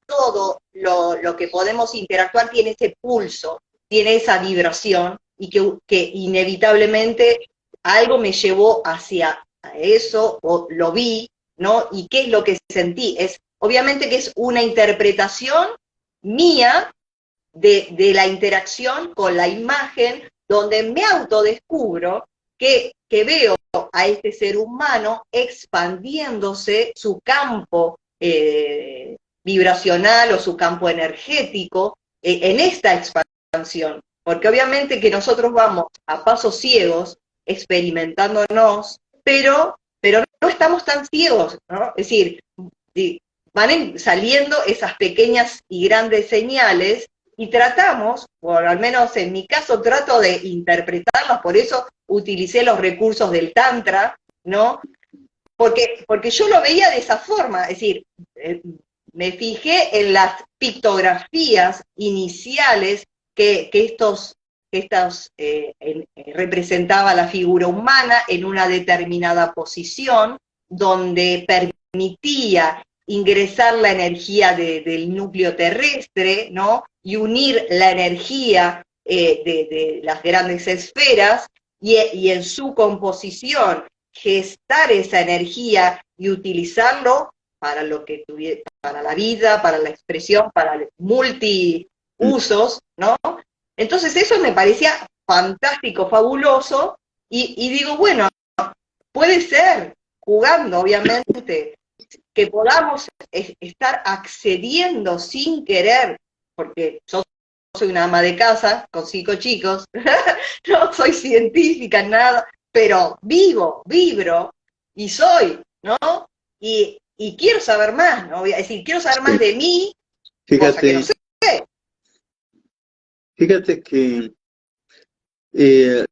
todo lo que podemos interactuar tiene ese pulso, tiene esa vibración, y que inevitablemente algo me llevó hacia eso, o lo vi, ¿no? ¿Y qué es lo que sentí? Obviamente que es una interpretación mía de la interacción con la imagen, donde me autodescubro que veo a este ser humano expandiéndose su campo vibracional o su campo energético en esta expansión. Porque obviamente que nosotros vamos a pasos ciegos, experimentándonos, pero no estamos tan ciegos, ¿no? Es decir, van saliendo esas pequeñas y grandes señales, y tratamos, o al menos en mi caso trato de interpretarlas, por eso utilicé los recursos del Tantra, ¿no? Porque yo lo veía de esa forma, es decir, me fijé en las pictografías iniciales que representaba la figura humana en una determinada posición, donde permitía ingresar la energía del núcleo terrestre, ¿no? Y unir la energía de las grandes esferas, y en su composición gestar esa energía y utilizarlo para lo que tuviera, para la vida, para la expresión, para multiusos, ¿no? Entonces eso me parecía fantástico, fabuloso, y digo, bueno, puede ser, jugando obviamente, que podamos estar accediendo sin querer, porque yo soy una ama de casa con 5 chicos, no soy científica, nada, pero vibro, y soy, ¿no? Y y quiero saber más, ¿no? Es decir, quiero saber más de mí, cosa que no Fíjate, sé. fíjate que eh,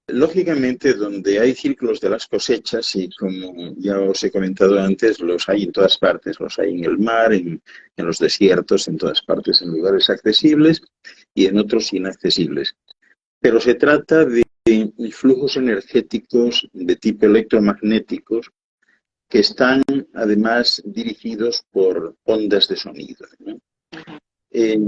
lógicamente donde hay círculos de las cosechas, y como ya os he comentado antes, los hay en todas partes, los hay en el mar, en los desiertos, en todas partes, en lugares accesibles y en otros inaccesibles. Pero se trata de flujos energéticos de tipo electromagnéticos que están además dirigidos por ondas de sonido, ¿no? Eh,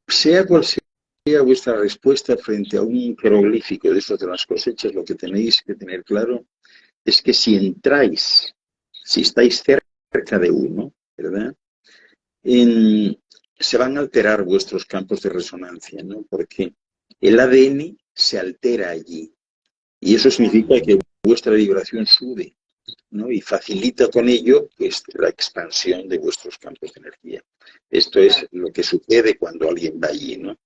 sea cual sea vuestra respuesta frente a un jeroglífico de esos de las cosechas, lo que tenéis que tener claro es que si entráis, si estáis cerca de uno, ¿verdad? En, se van a alterar vuestros campos de resonancia, ¿no? Porque el ADN se altera allí y eso significa que vuestra vibración sube, ¿no? Y facilita con ello pues, la expansión de vuestros campos de energía. Esto es lo que sucede cuando alguien va allí, ¿no?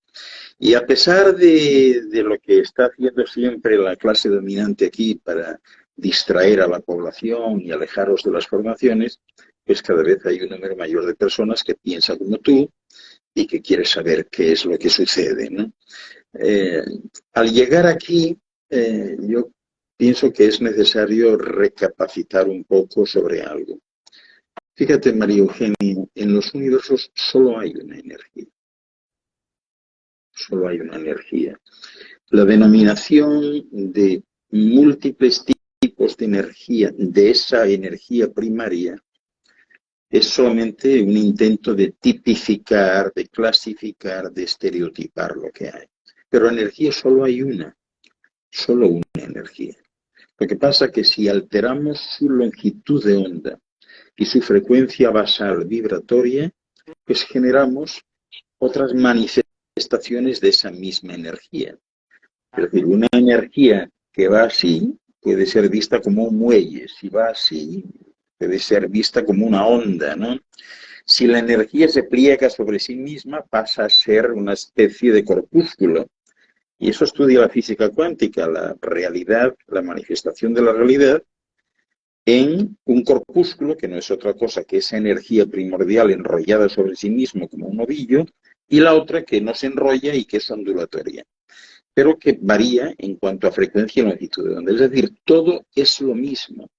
Y a pesar de lo que está haciendo siempre la clase dominante aquí para distraer a la población y alejaros de las formaciones, pues cada vez hay un número mayor de personas que piensa como tú y que quiere saber qué es lo que sucede, ¿no? Eh, Al llegar aquí, yo pienso que es necesario recapacitar un poco sobre algo. Fíjate, María Eugenia, en los universos solo hay una energía. Solo hay una energía. La denominación de múltiples tipos de energía, de esa energía primaria, es solamente un intento de tipificar, de clasificar, de estereotipar lo que hay. Pero energía solo una energía. Lo que pasa es que si alteramos su longitud de onda y su frecuencia basal vibratoria, pues generamos otras manifestaciones de esa misma energía. Es decir, una energía que va así puede ser vista como un muelle, si va así puede ser vista como una onda, ¿no? Si la energía se pliega sobre sí misma, pasa a ser una especie de corpúsculo. Y eso estudia la física cuántica, la realidad, la manifestación de la realidad en un corpúsculo que no es otra cosa que esa energía primordial enrollada sobre sí mismo como un ovillo, y la otra que no se enrolla y que es ondulatoria, pero que varía en cuanto a frecuencia y longitud de onda. Es decir, todo es lo mismo.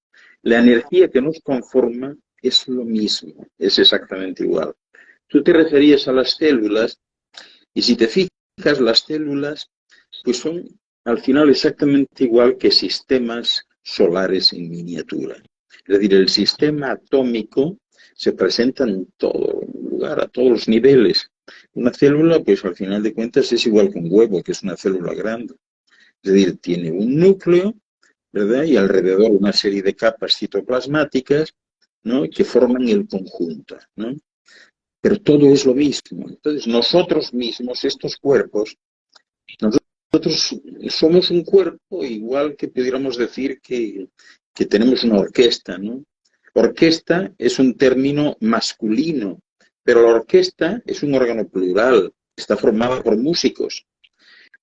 La energía que nos conforma es lo mismo, es exactamente igual. Tú te referías a las células, y si te fijas, las células pues son al final exactamente igual que sistemas solares en miniatura. Es decir, el sistema atómico se presenta en todo lugar, a todos los niveles. Una célula, pues al final de cuentas, es igual que un huevo, que es una célula grande. Es decir, tiene un núcleo, ¿verdad? Y alrededor una serie de capas citoplasmáticas, ¿no? Que forman el conjunto, ¿no? Pero todo es lo mismo. Entonces, nosotros mismos, estos cuerpos, nosotros somos un cuerpo igual que pudiéramos decir que tenemos una orquesta, ¿no? Orquesta es un término masculino, pero la orquesta es un órgano plural, está formada por músicos.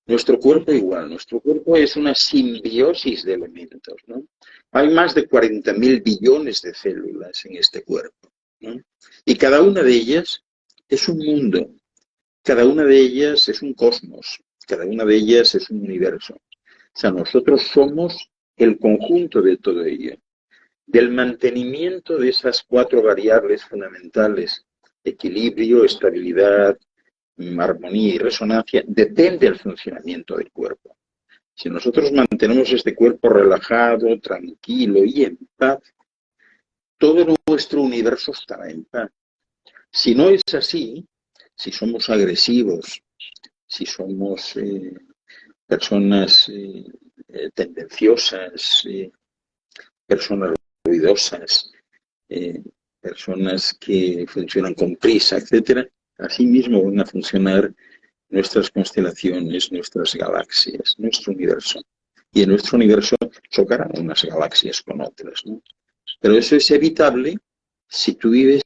Nuestro cuerpo igual, nuestro cuerpo es una simbiosis de elementos, ¿no? Hay más de 40.000 billones de células en este cuerpo, ¿no? Y cada una de ellas es un mundo, cada una de ellas es un cosmos, cada una de ellas es un universo. O sea, nosotros somos el conjunto de todo ello. Del mantenimiento de esas 4 variables fundamentales, equilibrio, estabilidad, armonía y resonancia, depende el funcionamiento del cuerpo. Si nosotros mantenemos este cuerpo relajado, tranquilo y en paz, todo nuestro universo estará en paz. Si no es así, si somos agresivos, si somos personas tendenciosas, personas ruidosas, eh, personas que funcionan con prisa, etcétera, así mismo van a funcionar nuestras constelaciones, nuestras galaxias, nuestro universo. Y en nuestro universo chocarán unas galaxias con otras, ¿no? Pero eso es evitable si tú vives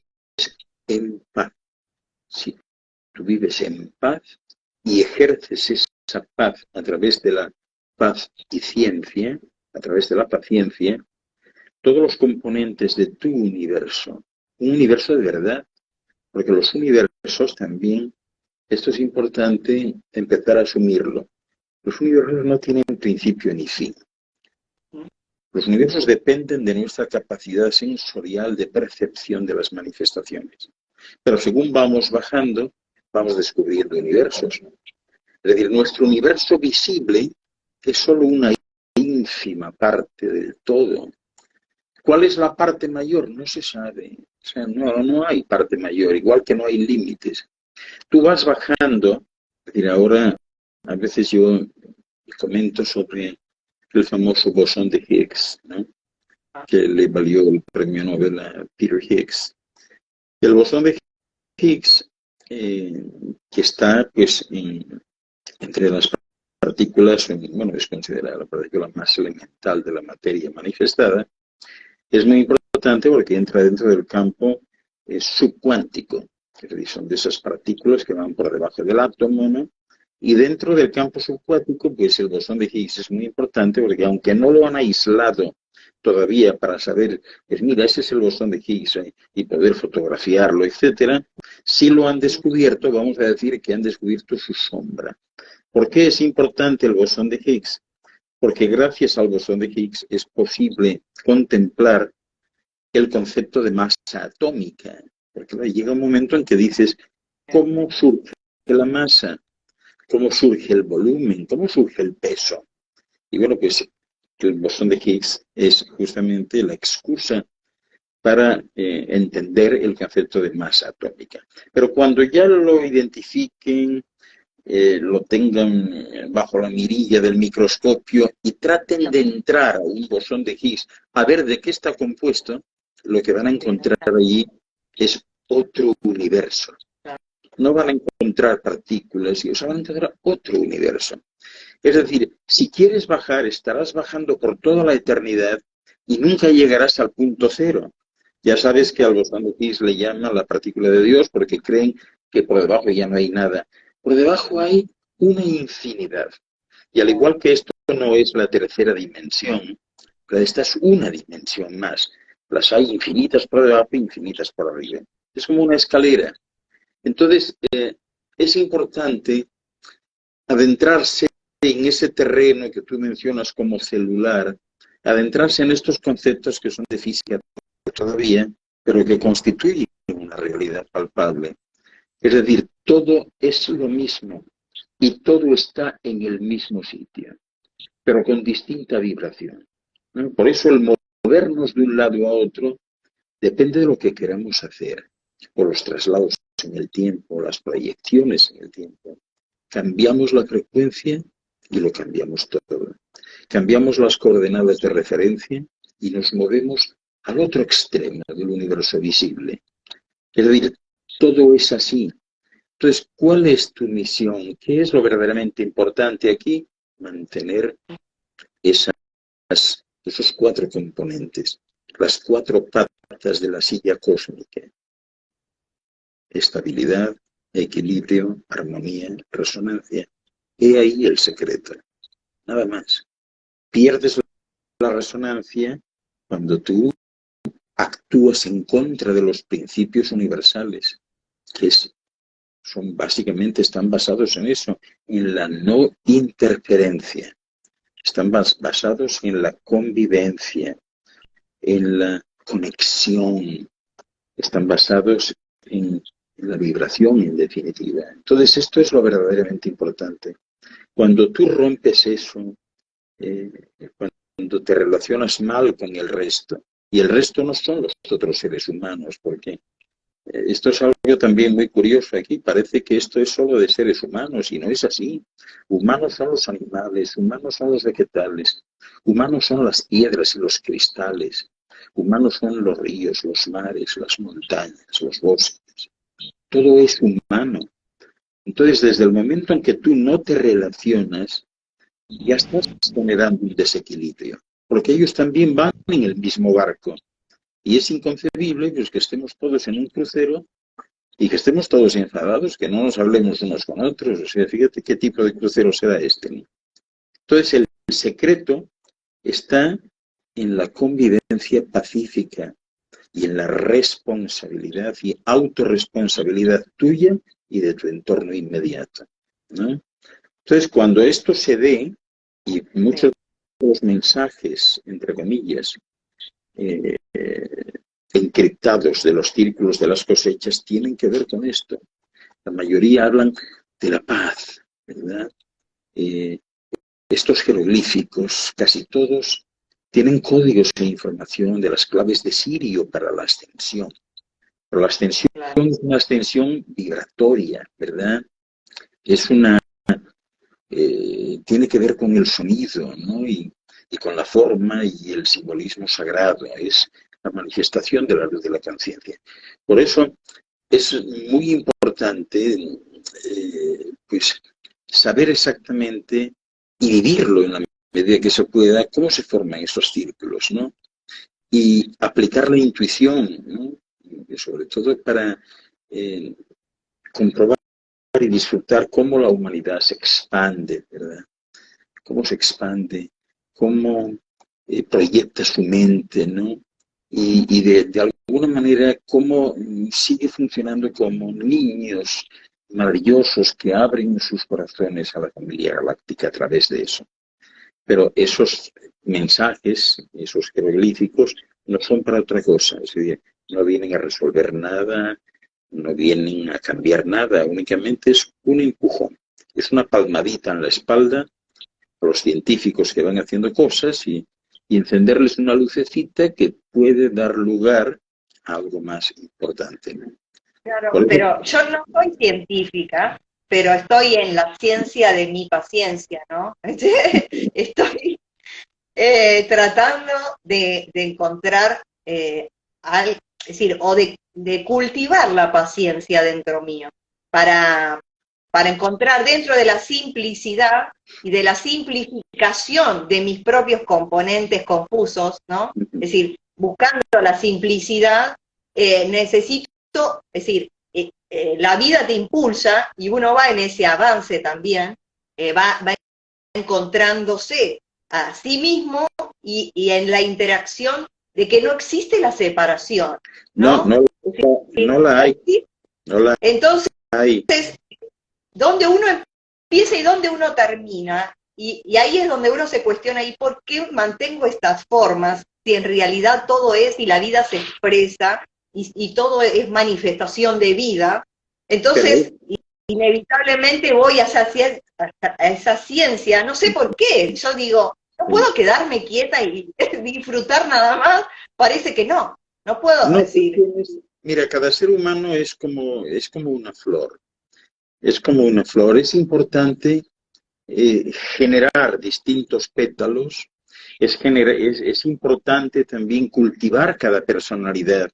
en paz. Si tú vives en paz y ejerces esa paz a través de la paz y ciencia, a través de la paciencia, todos los componentes de tu universo, un universo de verdad, porque los universos también, esto es importante empezar a asumirlo, los universos no tienen principio ni fin. Los universos dependen de nuestra capacidad sensorial de percepción de las manifestaciones. Pero según vamos bajando, vamos descubriendo universos. Es decir, nuestro universo visible es solo una ínfima parte del todo. ¿Cuál es la parte mayor? No se sabe. O sea, no hay parte mayor, igual que no hay límites. Tú vas bajando, es decir, ahora a veces yo comento sobre el famoso bosón de Higgs, ¿no? Que le valió el premio Nobel a Peter Higgs. El bosón de Higgs, que está pues entre las partículas, bueno, es considerada la partícula más elemental de la materia manifestada, es muy importante porque entra dentro del campo subcuántico, es decir, son de esas partículas que van por debajo del átomo, ¿no? Y dentro del campo subcuántico, pues el bosón de Higgs es muy importante porque aunque no lo han aislado todavía para saber, pues mira, ese es el bosón de Higgs y poder fotografiarlo, etcétera, sí lo han descubierto, vamos a decir que han descubierto su sombra. ¿Por qué es importante el bosón de Higgs? Porque gracias al bosón de Higgs es posible contemplar el concepto de masa atómica. Porque llega un momento en que dices, ¿cómo surge la masa? ¿Cómo surge el volumen? ¿Cómo surge el peso? Y bueno, pues el bosón de Higgs es justamente la excusa para entender el concepto de masa atómica. Pero cuando ya lo identifiquen, lo tengan bajo la mirilla del microscopio y traten de entrar a un bosón de Higgs a ver de qué está compuesto, lo que van a encontrar allí es otro universo. No van a encontrar partículas, o sea, van a encontrar otro universo. Es decir, si quieres bajar, estarás bajando por toda la eternidad y nunca llegarás al punto cero. Ya sabes que al bosón de Higgs le llaman la partícula de Dios porque creen que por debajo ya no hay nada. Por debajo hay una infinidad. Y al igual que esto no es la tercera dimensión, esta es una dimensión más. Las hay infinitas por debajo e infinitas por arriba. Es como una escalera. Entonces, es importante adentrarse en ese terreno que tú mencionas como celular, adentrarse en estos conceptos que son de física todavía, pero que constituyen una realidad palpable. Es decir, todo es lo mismo y todo está en el mismo sitio, pero con distinta vibración, ¿no? Por eso el movernos de un lado a otro depende de lo que queramos hacer, o los traslados en el tiempo, las proyecciones en el tiempo. Cambiamos la frecuencia y lo cambiamos todo. Cambiamos las coordenadas de referencia y nos movemos al otro extremo del universo visible. Es decir, todo es así. Entonces, ¿cuál es tu misión? ¿Qué es lo verdaderamente importante aquí? Mantener esos cuatro componentes, las cuatro patas de la silla cósmica. Estabilidad, equilibrio, armonía, resonancia. He ahí el secreto. Nada más. Pierdes la resonancia cuando tú actúas en contra de los principios universales, que básicamente están basados en eso, en la no interferencia. Están basados en la convivencia, en la conexión. Están basados en la vibración, en definitiva. Entonces, esto es lo verdaderamente importante. Cuando tú rompes eso, cuando te relacionas mal con el resto, y el resto no son los otros seres humanos, porque esto es algo también muy curioso aquí, parece que esto es solo de seres humanos, y no es así. Humanos son los animales, humanos son los vegetales, humanos son las piedras y los cristales, humanos son los ríos, los mares, las montañas, los bosques. Todo es humano. Entonces, desde el momento en que tú no te relacionas, ya estás generando un desequilibrio, porque ellos también van en el mismo barco. Y es inconcebible pues, que estemos todos en un crucero y que estemos todos enfadados, que no nos hablemos unos con otros. O sea, fíjate qué tipo de crucero será este, ¿no? Entonces, el secreto está en la convivencia pacífica y en la responsabilidad y autorresponsabilidad tuya y de tu entorno inmediato, ¿no? Entonces, cuando esto se dé, y muchos de los mensajes, entre comillas, eh, encriptados de los círculos de las cosechas tienen que ver con esto. La mayoría hablan de la paz, ¿verdad? Eh, estos jeroglíficos, casi todos, tienen códigos de información de las claves de Sirio para la ascensión. Pero la ascensión es una ascensión vibratoria, ¿verdad? Es una... tiene que ver con el sonido, ¿no? Y con la forma y el simbolismo sagrado. Es la manifestación de la luz de la conciencia. Por eso es muy importante pues, saber exactamente y vivirlo en la medida que se pueda, cómo se forman esos círculos, ¿no? Y aplicar la intuición, ¿no? Y sobre todo para comprobar y disfrutar cómo la humanidad se expande, ¿verdad? Cómo se expande, cómo proyecta su mente, ¿no? Y de alguna manera cómo sigue funcionando como niños maravillosos que abren sus corazones a la familia galáctica a través de eso. Pero esos mensajes, esos jeroglíficos, no son para otra cosa, es decir, no vienen a resolver nada, no vienen a cambiar nada, únicamente es un empujón, es una palmadita en la espalda a los científicos que van haciendo cosas y encenderles una lucecita que puede dar lugar a algo más importante, ¿no? Claro, pero yo no soy científica, pero estoy en la ciencia de mi paciencia, ¿no? Estoy tratando de encontrar es decir, o de cultivar la paciencia dentro mío, para, para encontrar dentro de la simplicidad y de la simplificación de mis propios componentes confusos, ¿no? Es decir, buscando la simplicidad, necesito, es decir, la vida te impulsa y uno va en ese avance también, va encontrándose a sí mismo y en la interacción de que no existe la separación, ¿no? No la hay. No la Entonces, hay. ¿dónde uno empieza y dónde uno termina? Y ahí es donde uno se cuestiona, ¿y por qué mantengo estas formas si en realidad todo es y la vida se expresa y todo es manifestación de vida? Entonces, inevitablemente voy a esa ciencia, no sé por qué, yo digo, no puedo quedarme quieta y disfrutar nada más, parece que no puedo decir. Mira, cada ser humano es como una flor, es como una flor, es importante generar distintos pétalos, es importante también cultivar cada personalidad.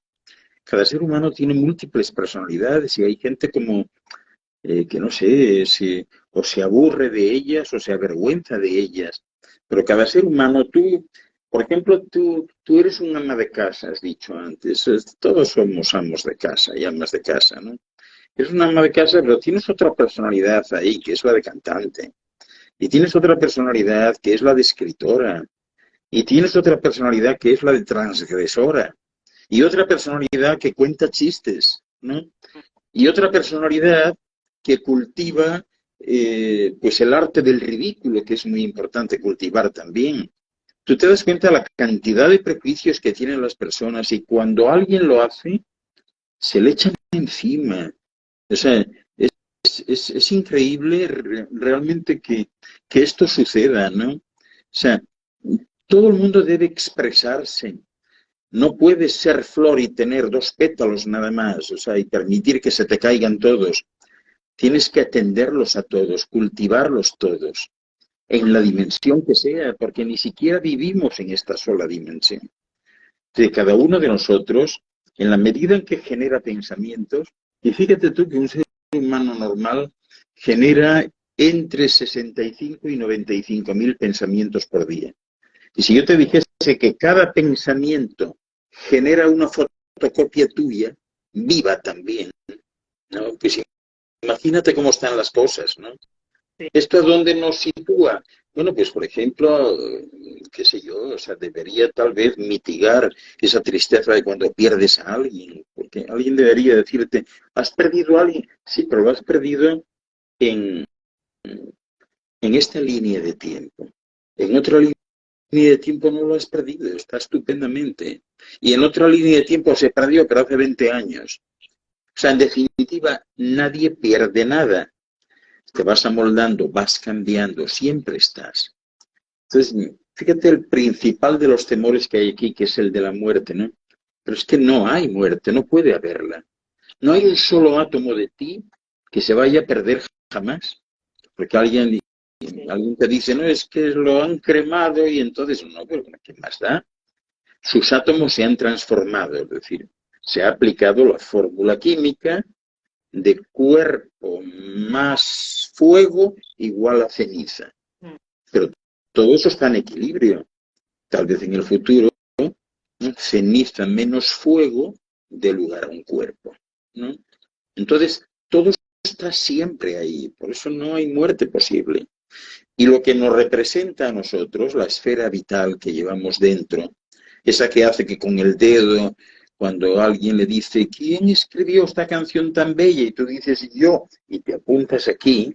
Cada ser humano tiene múltiples personalidades y hay gente como que no sé, o se aburre de ellas o se avergüenza de ellas. Pero cada ser humano, por ejemplo, tú eres un ama de casa, has dicho antes. Todos somos amos de casa y amas de casa, ¿no? Eres una ama de casa, pero tienes otra personalidad ahí, que es la de cantante. Y tienes otra personalidad, que es la de escritora. Y tienes otra personalidad, que es la de transgresora. Y otra personalidad que cuenta chistes, ¿no? Y otra personalidad que cultiva pues el arte del ridículo, que es muy importante cultivar también. Tú te das cuenta de la cantidad de prejuicios que tienen las personas y cuando alguien lo hace, se le echan encima. O sea, es increíble realmente que esto suceda, ¿no? O sea, todo el mundo debe expresarse. No puedes ser flor y tener dos pétalos nada más, o sea, y permitir que se te caigan todos. Tienes que atenderlos a todos, cultivarlos todos, en la dimensión que sea, porque ni siquiera vivimos en esta sola dimensión. De cada uno de nosotros, en la medida en que genera pensamientos, y fíjate tú que un ser humano normal genera entre 65 y 95.000 pensamientos por día. Y si yo te dijese que cada pensamiento genera una fotocopia tuya, viva también, ¿no? Pues imagínate cómo están las cosas, ¿no? ¿Esto es donde nos sitúa? Bueno, pues por ejemplo, qué sé yo, o sea, debería tal vez mitigar esa tristeza de cuando pierdes a alguien, porque alguien debería decirte, ¿has perdido a alguien? Sí, pero lo has perdido en, en esta línea de tiempo. En otra línea de tiempo no lo has perdido, está estupendamente. Y en otra línea de tiempo se perdió, pero hace 20 años. O sea, en definitiva, nadie pierde nada. Te vas amoldando, vas cambiando, siempre estás. Entonces, fíjate el principal de los temores que hay aquí, que es el de la muerte, ¿no? Pero es que no hay muerte, no puede haberla. No hay un solo átomo de ti que se vaya a perder jamás. Porque alguien te dice, no, es que lo han cremado y entonces, no, pero ¿qué más da? Sus átomos se han transformado, es decir, se ha aplicado la fórmula química de cuerpo más fuego igual a ceniza. Pero todo eso está en equilibrio. Tal vez en el futuro, ¿no? Ceniza menos fuego dé lugar a un cuerpo, ¿no? Entonces, todo está siempre ahí, por eso no hay muerte posible. Y lo que nos representa a nosotros, la esfera vital que llevamos dentro, esa que hace que con el dedo, cuando alguien le dice, ¿quién escribió esta canción tan bella? Y tú dices, yo, y te apuntas aquí,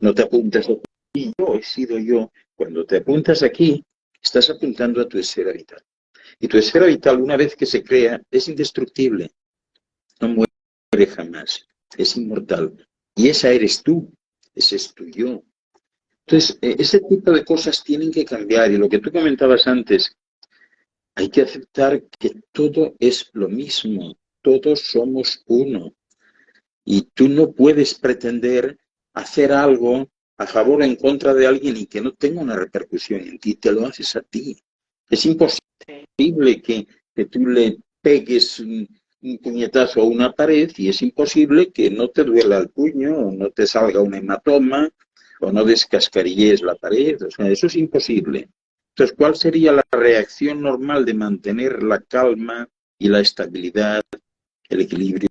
no te apuntas aquí, yo he sido yo. Cuando te apuntas aquí, estás apuntando a tu esfera vital. Y tu esfera vital, una vez que se crea, es indestructible, no muere jamás, es inmortal. Y esa eres tú, ese es tu yo. Entonces, ese tipo de cosas tienen que cambiar. Y lo que tú comentabas antes, hay que aceptar que todo es lo mismo, todos somos uno. Y tú no puedes pretender hacer algo a favor o en contra de alguien y que no tenga una repercusión en ti, te lo haces a ti. Es imposible que tú le pegues un puñetazo a una pared y es imposible que no te duela el puño o no te salga un hematoma o no descascarillees la pared. O sea, eso es imposible. Entonces, ¿cuál sería la reacción normal de mantener la calma y la estabilidad, el equilibrio,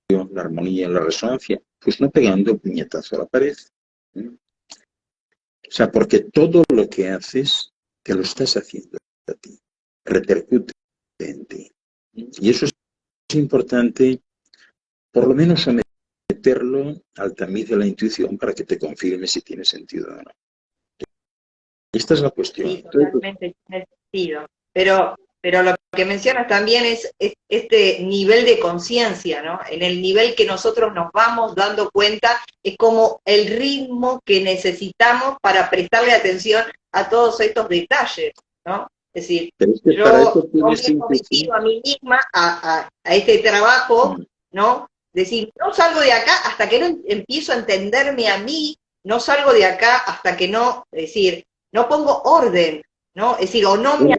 la armonía, la resonancia? Pues no pegando el puñetazo a la pared. O sea, porque todo lo que haces, te lo estás haciendo a ti. Repercute en ti. Y eso es importante, por lo menos someterlo al tamiz de la intuición para que te confirme si tiene sentido o no. Esta es la cuestión. Sí, totalmente tiene sentido. Pero lo que mencionas también es este nivel de conciencia, ¿no? En el nivel que nosotros nos vamos dando cuenta, es como el ritmo que necesitamos para prestarle atención a todos estos detalles, ¿no? Es decir, es que yo me he cometido a mí misma a este trabajo, ¿no? Decir, no salgo de acá hasta que no empiezo a entenderme a mí, no salgo de acá hasta que no, es decir, no pongo orden, ¿no? Es decir, o no me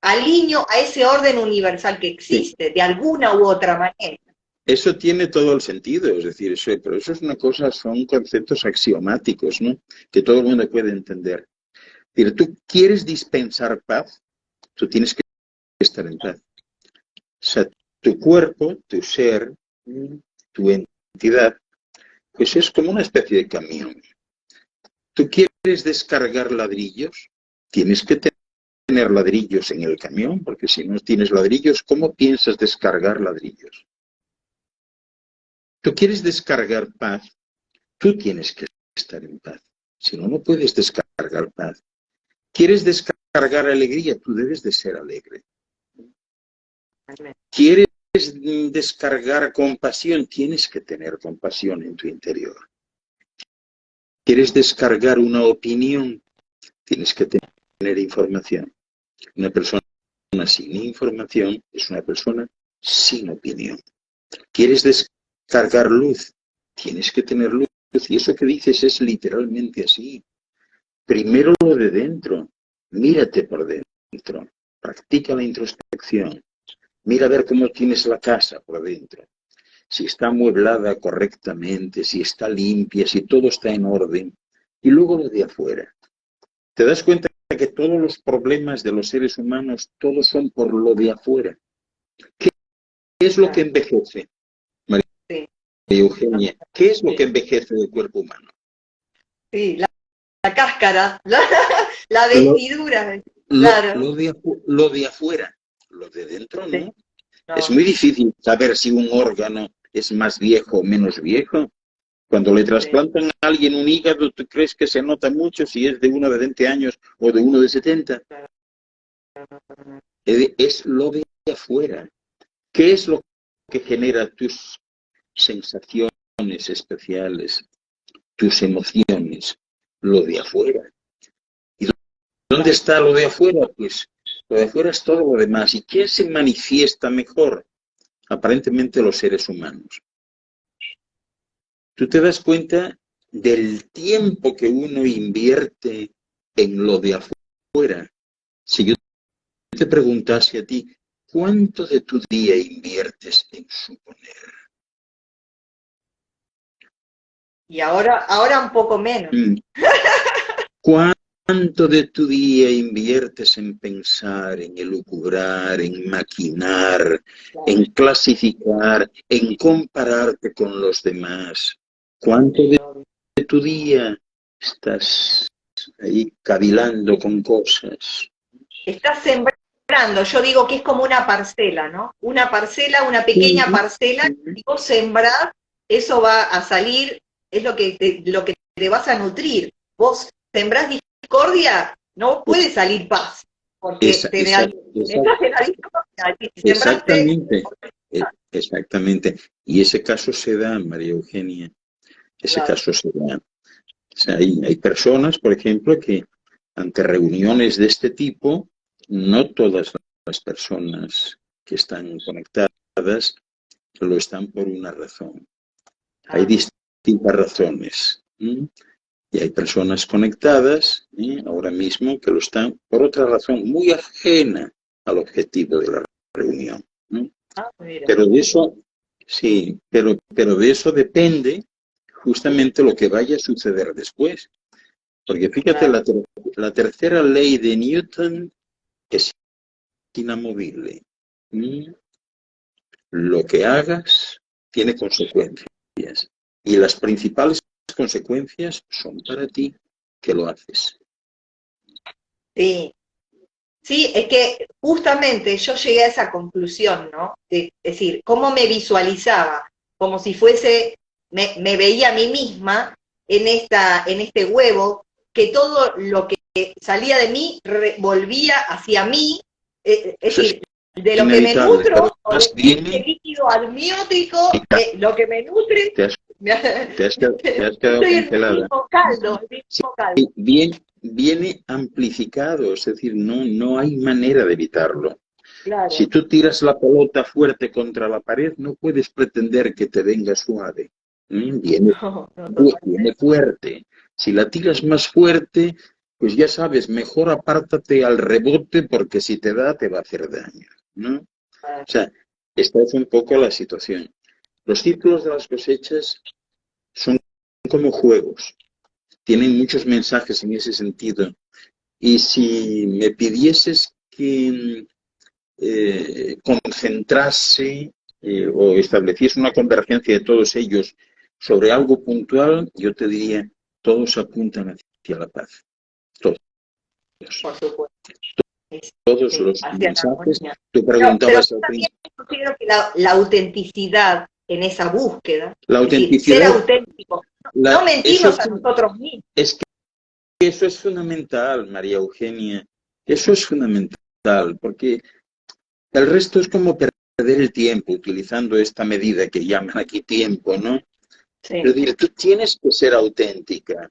alineo a ese orden universal que existe, de alguna u otra manera. Eso tiene todo el sentido, es decir, pero eso es una cosa, son conceptos axiomáticos, ¿no? Que todo el mundo puede entender. Pero tú quieres dispensar paz, tú tienes que estar en paz. O sea, tu cuerpo, tu ser, tu entidad, pues es como una especie de camión. ¿Tú quieres descargar ladrillos? Tienes que tener ladrillos en el camión, porque si no tienes ladrillos, ¿cómo piensas descargar ladrillos? ¿Tú quieres descargar paz? Tú tienes que estar en paz. Si no, no puedes descargar paz. ¿Quieres descargar alegría? Tú debes de ser alegre. ¿Quieres descargar compasión? Tienes que tener compasión en tu interior. ¿Quieres descargar una opinión? Tienes que tener información. Una persona sin información es una persona sin opinión. ¿Quieres descargar luz? Tienes que tener luz. Y eso que dices es literalmente así. Primero lo de dentro. Mírate por dentro. Practica la introspección. Mira a ver cómo tienes la casa por dentro. Si está amueblada correctamente, si está limpia, si todo está en orden. Y luego lo de afuera. ¿Te das cuenta que todos los problemas de los seres humanos, todos son por lo de afuera? ¿Qué es lo que envejece, María Eugenia? ¿Qué es lo que envejece del cuerpo humano? Sí, la cáscara, La Lo, vestidura, claro. lo de afuera, lo de dentro Sí, no. Es no, muy difícil saber si un órgano es más viejo o menos viejo. Cuando le sí. trasplantan a alguien un hígado, ¿tú crees que se nota mucho si es de uno de 20 años o de uno de 70? Es lo de afuera. ¿Qué es lo que genera tus sensaciones especiales, tus emociones? Lo de afuera. ¿Y dónde Claro. está lo de afuera? Pues lo de afuera es todo lo demás. ¿Y quién se manifiesta mejor? Aparentemente los seres humanos. Tú te das cuenta del tiempo que uno invierte en lo de afuera. Si yo te preguntase a ti, ¿cuánto de tu día inviertes en suponer? Y ahora un poco menos. Mm. ¿Cuánto de tu día inviertes en pensar, en elucubrar, en maquinar, Claro, en clasificar, en compararte con los demás? ¿Cuánto sí, de obvio. tu día estás ahí cavilando con cosas? Estás sembrando, yo digo que es como una parcela, ¿no? Una parcela, una pequeña Sí, parcela, y vos sembrás, eso va a salir, es lo que te vas a nutrir. Vos sembrás discordia, no puede salir paz, porque esa, esa, esa, estás en la discordia, y si sembraste, exactamente, exactamente. Y ese caso se da, María Eugenia, ese claro, caso se da. O sea, hay personas, por ejemplo, que ante reuniones de este tipo, no todas las personas que están conectadas lo están por una razón. Hay ah, distintas razones. Y hay personas conectadas ahora mismo que lo están por otra razón muy ajena al objetivo de la reunión. ¿No? mira, Pero de eso, sí, pero de eso depende justamente lo que vaya a suceder después. Porque fíjate, claro, la tercera ley de Newton es inamovible. ¿Mm? Lo que hagas tiene consecuencias. Y las principales consecuencias son para ti que lo haces. sí. Sí, es que justamente yo llegué a esa conclusión, ¿no? Es decir, cómo me visualizaba, como si fuese, me veía a mí misma en este huevo, que todo lo que salía de mí volvía hacia mí, es Eso es decir, de lo que me inevitable. nutro, o de Además, este viene, líquido amniótico, lo que me nutre, te has, te has quedado estoy en el congelada. mismo caldo, el Sí, mismo caldo. viene amplificado, es decir, no hay manera de evitarlo. Si Claro. tú tiras la pelota fuerte contra la pared, no puedes pretender que te venga suave. Viene, No, no, viene totalmente. fuerte. Si la tiras más fuerte, pues ya sabes, mejor apártate al rebote porque si te da, te va a hacer daño. ¿No? O sea, esta es un poco la situación. Los círculos de las cosechas son como juegos. Tienen muchos mensajes en ese sentido. Y si me pidieses que concentrase o estableciese una convergencia de todos ellos sobre algo puntual, yo te diría, todos apuntan hacia la paz. Todos. Por supuesto. Todos Sí, los hacia la mensajes. armonía. Tú Pero preguntabas yo al también principio. considero que la autenticidad en esa búsqueda, La es decir, ser autenticidad, auténtico, no eso mentirnos a nosotros mismos. es que eso es fundamental, María Eugenia. Eso es fundamental, porque el resto es como perder el tiempo utilizando esta medida que llaman aquí tiempo, ¿no? Es Sí. decir, tú tienes que ser auténtica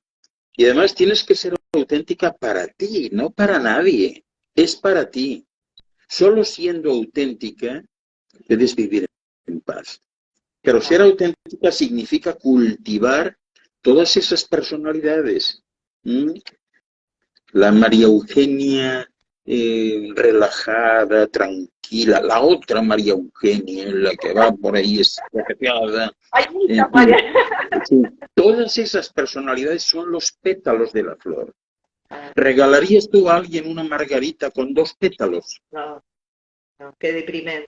y además tienes que ser auténtica para ti, no para nadie. Es para ti. Solo siendo auténtica puedes vivir en paz. Pero ser Ah, auténtica significa cultivar todas esas personalidades. ¿Mm? La María Eugenia relajada, tranquila, la otra María Eugenia, la que va por ahí escaqueada, hay en muchas fin, maneras. sí, todas esas personalidades son los pétalos de la flor. Ah, ¿Regalarías tú a alguien una margarita con dos pétalos? no, no, qué deprimente.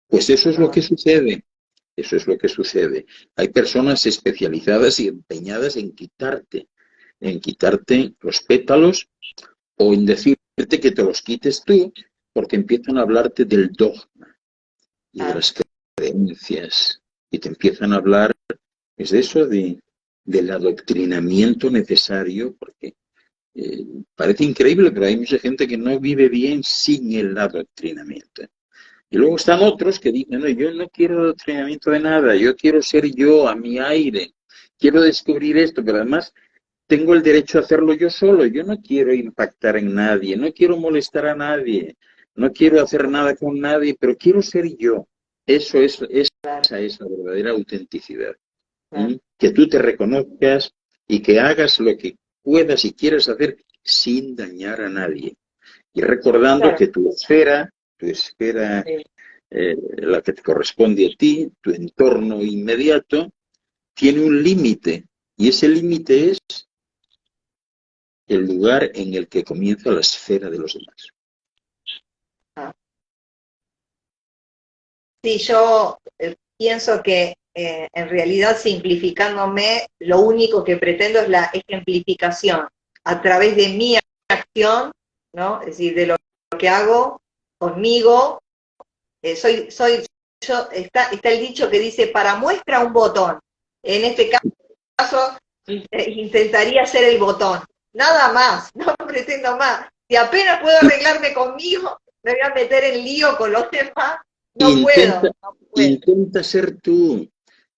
Pues eso es lo No, que sucede. Eso es lo que sucede. Hay personas especializadas y empeñadas en quitarte en quitarte los pétalos o en decirte que te los quites tú, porque empiezan a hablarte del dogma y de las creencias, y te empiezan a hablar, es de eso, del adoctrinamiento necesario, porque parece increíble, pero hay mucha gente que no vive bien sin el adoctrinamiento. Y luego están otros que dicen, no, yo no quiero adoctrinamiento de nada, yo quiero ser yo, a mi aire, quiero descubrir esto, pero además tengo el derecho a hacerlo yo solo, yo no quiero impactar en nadie, no quiero molestar a nadie, no quiero hacer nada con nadie, pero quiero ser yo. Esa es la verdadera autenticidad. Que tú te reconozcas y que hagas lo que puedas y quieras hacer sin dañar a nadie. Y recordando que tu esfera, la que te corresponde a ti, tu entorno inmediato, tiene un límite. Y ese límite es el lugar en el que comienza la esfera de los demás. Sí, yo pienso que en realidad, simplificándome, lo único que pretendo es la ejemplificación a través de mi acción, ¿no? Es decir, de lo que hago conmigo. Está el dicho que dice, para muestra un botón. En este caso, intentaría ser el botón. Nada más, no pretendo más. Si apenas puedo arreglarme conmigo, me voy a meter en lío con los demás. No puedo. Intenta ser tú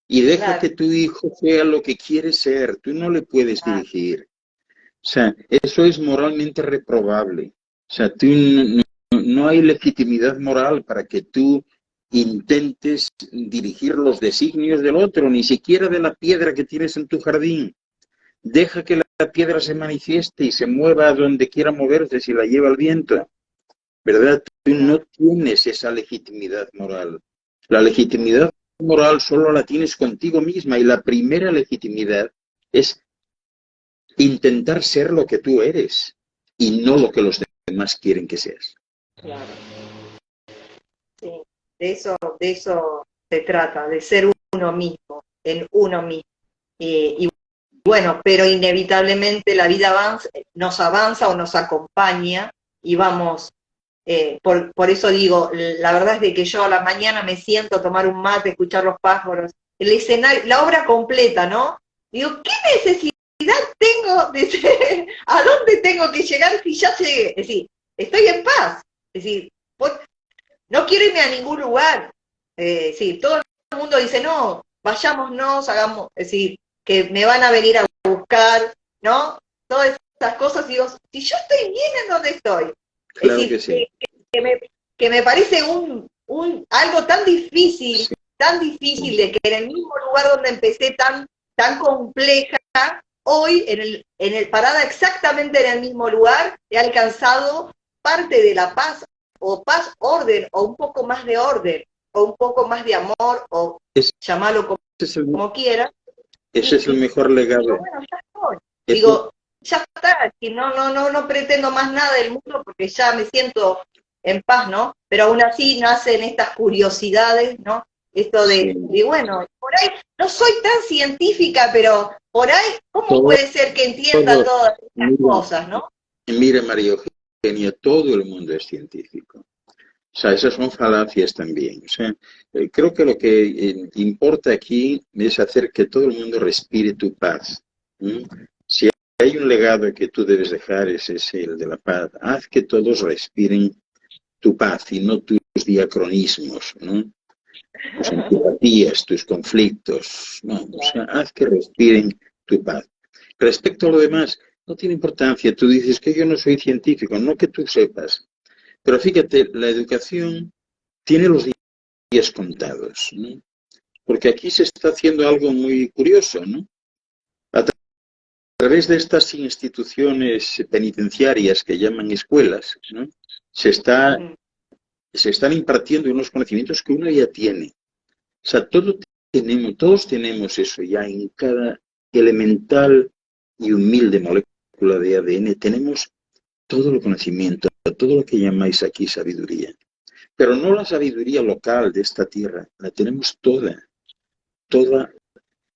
y deja que tu hijo sea lo que quiere ser. Tú no le puedes dirigir. O sea, eso es moralmente reprobable. O sea, no hay legitimidad moral para que tú intentes dirigir los designios del otro, ni siquiera de la piedra que tienes en tu jardín. Deja que la piedra se manifieste y se mueva a donde quiera moverse si la lleva el viento. ¿Verdad? Tú no tienes esa legitimidad moral. La legitimidad moral solo la tienes contigo misma y la primera legitimidad es intentar ser lo que tú eres y no lo que los demás quieren que seas. Claro. Sí, de eso se trata, de ser uno mismo, en uno mismo. Y bueno, pero inevitablemente la vida nos avanza o nos acompaña y vamos. Por eso digo, la verdad es de que yo a la mañana me siento a tomar un mate, escuchar los pájaros, el escenario, la obra completa, ¿no? Digo, ¿qué necesidad tengo de ser, a dónde tengo que llegar si ya llegué? Es decir, estoy en paz. Es decir, no quiero irme a ningún lugar. Sí, todo el mundo dice, no, vayámonos, hagamos, es decir, que me van a venir a buscar, ¿no? Todas esas cosas, digo, si yo estoy bien en donde estoy. Claro es decir, que sí. Que me parece algo tan difícil de que en el mismo lugar donde empecé tan compleja, hoy, parada exactamente en el mismo lugar, he alcanzado parte de la paz, o paz, orden, o un poco más de orden, o un poco más de amor, o llamarlo como quiera. Ese es el mejor legado. Digo, bueno, ya estoy. Digo, ya está, y no pretendo más nada del mundo porque ya me siento en paz, ¿no? Pero aún así nacen estas curiosidades, ¿no? Esto de bueno, por ahí no soy tan científica, pero por ahí, ¿cómo puede ser que entienda todas estas cosas, no? Mira, María Eugenia, todo el mundo es científico. O sea, esas son falacias también. O sea, creo que lo que importa aquí es hacer que todo el mundo respire tu paz. Si hay un legado que tú debes dejar, ese es el de la paz. Haz que todos respiren tu paz y no tus diacronismos, ¿no? Tus antipatías, tus conflictos, ¿no? O sea, haz que respiren tu paz. Respecto a lo demás, no tiene importancia. Tú dices que yo no soy científico, no que tú sepas. Pero fíjate, la educación tiene los días contados, ¿no? Porque aquí se está haciendo algo muy curioso, ¿no? A través de estas instituciones penitenciarias que llaman escuelas, ¿no? Se están impartiendo unos conocimientos que uno ya tiene. O sea, todos tenemos eso ya en cada elemental y humilde molécula de ADN. Tenemos todo el conocimiento, todo lo que llamáis aquí sabiduría. Pero no la sabiduría local de esta tierra, la tenemos toda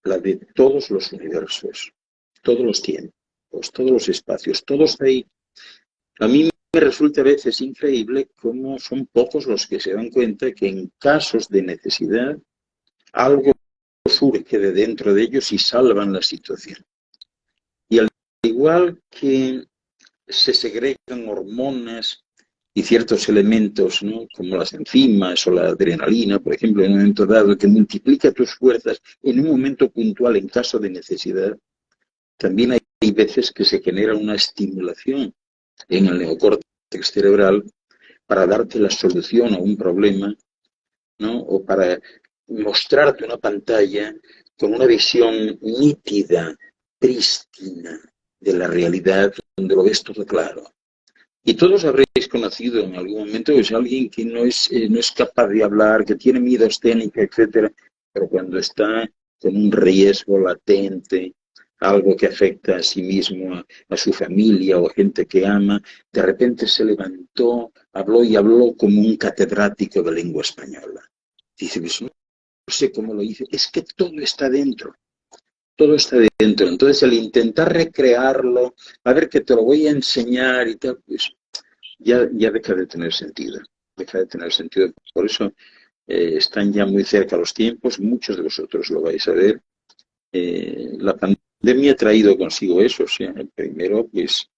la de todos los universos, todos los tiempos. tiempos, todos los espacios, todos ahí. A mí me resulta a veces increíble cómo son pocos los que se dan cuenta que en casos de necesidad algo surge de dentro de ellos y salvan la situación. Y al igual que se segregan hormonas y ciertos elementos, ¿no?, como las enzimas o la adrenalina, por ejemplo, en un momento dado, que multiplica tus fuerzas en un momento puntual en caso de necesidad, también hay veces que se genera una estimulación en el neocórtex cerebral para darte la solución a un problema, ¿no?, o para mostrarte una pantalla con una visión nítida, prístina de la realidad, donde lo ves todo claro. Y todos habréis conocido en algún momento pues, alguien que no es capaz de hablar, que tiene miedo escénica, etcétera, pero cuando está con un riesgo latente, algo que afecta a sí mismo, a su familia o a gente que ama, de repente se levantó, habló y habló como un catedrático de lengua española. Dice, pues no sé cómo lo hice, es que todo está dentro. Todo está dentro. Entonces, el intentar recrearlo, a ver que te lo voy a enseñar y tal, pues ya deja de tener sentido. Deja de tener sentido. Por eso están ya muy cerca los tiempos, muchos de vosotros lo vais a ver. La pandemia ha traído consigo eso, o sea, primero, pues,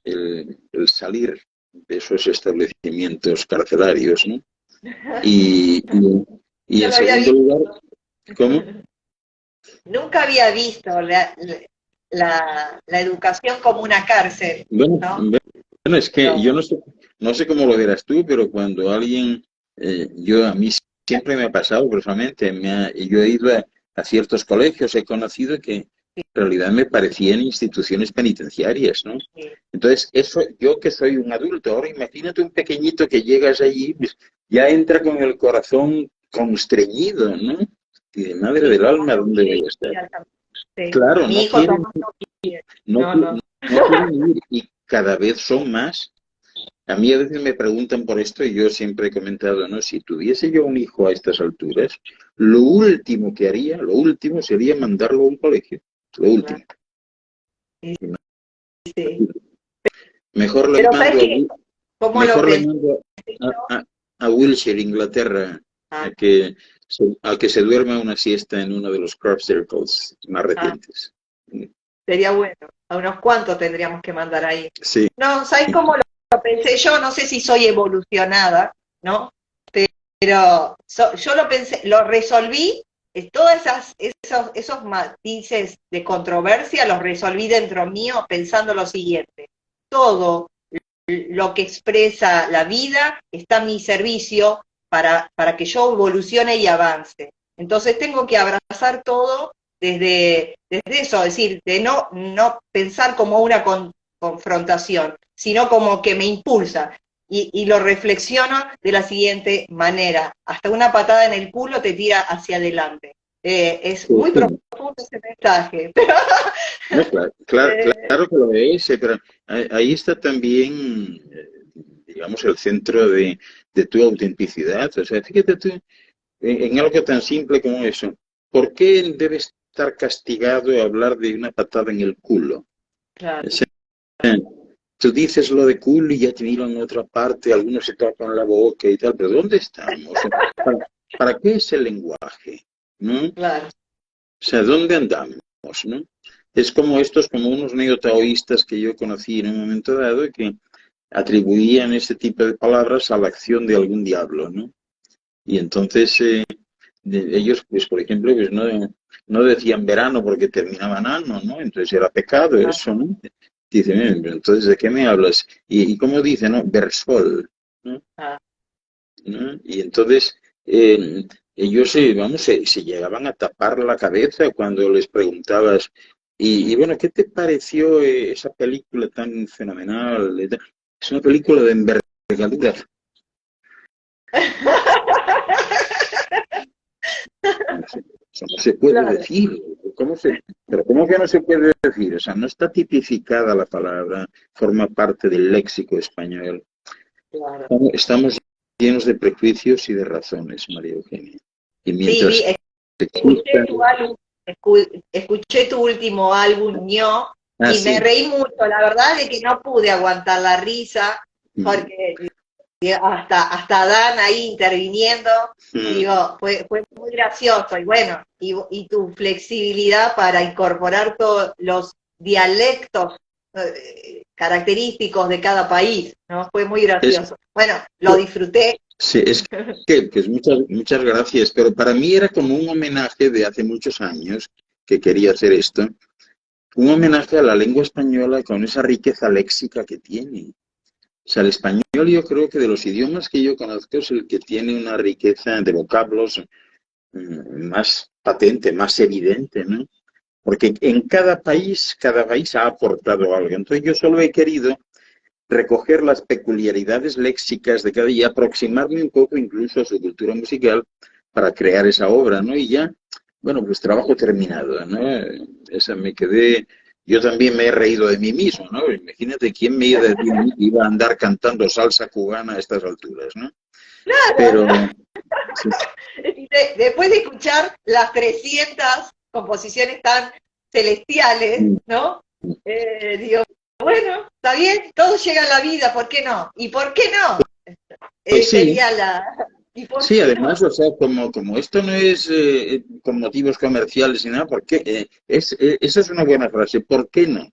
el salir de esos establecimientos carcelarios, ¿no? Y en segundo lugar, ¿cómo? Nunca había visto la educación como una cárcel, Bueno, ¿no? bueno, es que Pero, yo no sé cómo lo verás tú, pero cuando alguien, a mí siempre me ha pasado, personalmente, yo he ido a ciertos colegios, he conocido que en realidad me parecían instituciones penitenciarias, ¿no? sí. Entonces, eso, yo que soy un adulto, ahora imagínate un pequeñito que llegas allí, pues, ya entra con el corazón constreñido, ¿no? Y de madre Mi del hijo alma, no ¿dónde quiere voy a estar? ir al campo. Sí. Claro, Mi hijo Tomás no quiere. No, no. no quieren ir y cada vez son más. A mí a veces me preguntan por esto y yo siempre he comentado, ¿no? Si tuviese yo un hijo a estas alturas, lo último que haría, lo último sería mandarlo a un colegio. Lo último. Sí. Mejor le Pero ¿sabes mando qué? ¿Cómo lo mejor le pensé mando yo? a Wiltshire, Inglaterra, Ah, a que se duerma una siesta en uno de los crop circles más ah, recientes. sería bueno. A unos cuantos tendríamos que mandar ahí. Sí. No, ¿sabes cómo lo pensé yo? No sé si soy evolucionada, ¿no? Pero yo lo pensé, lo resolví, todas esos matices de controversia los resolví dentro mío pensando lo siguiente. Todo lo que expresa la vida está a mi servicio para que yo evolucione y avance. Entonces tengo que abrazar todo desde eso, es decir, de no pensar como una confrontación, sino como que me impulsa. Y lo reflexiono de la siguiente manera, hasta una patada en el culo te tira hacia adelante. Es Sí, muy sí. profundo ese mensaje. No, claro que lo es, pero ahí está también, digamos, el centro de tu autenticidad. O sea, fíjate tú en algo tan simple como eso. ¿Por qué debe estar castigado hablar de una patada en el culo? Claro. O sea, tú dices lo de culo y ya te miran en otra parte, algunos se tapan la boca y tal, pero ¿dónde estamos? ¿Para qué es el lenguaje? ¿No? Claro. O sea, ¿dónde andamos? ¿No? Es como como unos neotaoístas que yo conocí en un momento dado y que atribuían este tipo de palabras a la acción de algún diablo, ¿no? Y entonces ellos, pues por ejemplo, pues no decían verano porque terminaban ano, ¿no? Entonces era pecado eso, ¿no? Dicen, entonces, ¿de qué me hablas? Y cómo dice, ¿no? Versol, ¿no? Ah. ¿No? Y entonces ellos se llegaban a tapar la cabeza cuando les preguntabas, y bueno, ¿qué te pareció esa película tan fenomenal? Es una película de envergadura. Eso no se puede Claro. decir. Pero ¿cómo que no se puede decir? O sea, no está tipificada la palabra, forma parte del léxico español. Claro. Estamos llenos de prejuicios y de razones, María Eugenia. Y Sí, mientras escuché existan, tu álbum, escuché tu último álbum, ño, Ah, Y me sí. reí mucho, la verdad es que no pude aguantar la risa, Mm, porque hasta Dan ahí interviniendo, mm. digo, fue muy gracioso. Y bueno, y tu flexibilidad para incorporar todos los dialectos característicos de cada país, ¿no? Fue muy Es, gracioso. Bueno, lo disfruté. sí, es que muchas gracias, pero para mí era como un homenaje de hace muchos años que quería hacer esto, un homenaje a la lengua española con esa riqueza léxica que tiene. O sea, el español yo creo que de los idiomas que yo conozco es el que tiene una riqueza de vocablos más patente, más evidente, ¿no? Porque en cada país ha aportado algo. Entonces yo solo he querido recoger las peculiaridades léxicas de cada y aproximarme un poco incluso a su cultura musical para crear esa obra, ¿no? Y ya, bueno, pues trabajo terminado, ¿no? Esa me quedé, yo también me he reído de mí mismo, ¿no? Imagínate quién me iba a decir a mí que iba a andar cantando salsa cubana a estas alturas, ¿no? Claro, ¿no? Pero, sí, Después de escuchar las 300 composiciones tan celestiales, ¿no? Digo, bueno, está bien, todo llega a la vida, ¿por qué no? ¿Y por qué no? pues sí, Sería la... ¿Y por sí, qué además, no? o sea, como esto no es con motivos comerciales ni nada, ¿por qué? Esa es una buena frase, ¿por qué no? O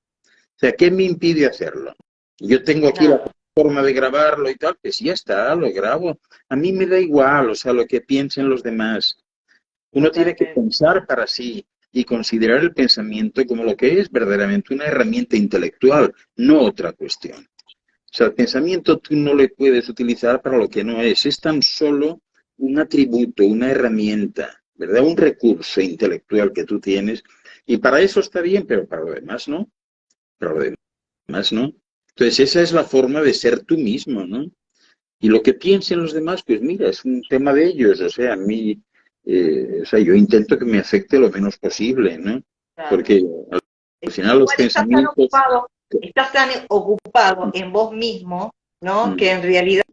sea, ¿qué me impide hacerlo? Yo tengo aquí la Nada. forma de grabarlo y tal, pues ya está, lo grabo. A mí me da igual, o sea, lo que piensen los demás. Uno tiene que Totalmente. pensar para sí y considerar el pensamiento como lo que es verdaderamente una herramienta intelectual, no otra cuestión. O sea, el pensamiento tú no le puedes utilizar para lo que no es tan solo un atributo, una herramienta, ¿verdad? Un recurso intelectual que tú tienes y para eso está bien, pero para lo demás no, para lo demás no. Entonces esa es la forma de ser tú mismo, ¿no? Y lo que piensen los demás, pues mira, es un tema de ellos, o sea, a mí, o sea, yo intento que me afecte lo menos posible, ¿no? Claro. Porque al final los Igual pensamientos... estás tan ocupado en vos mismo, ¿no? Mm, Que en realidad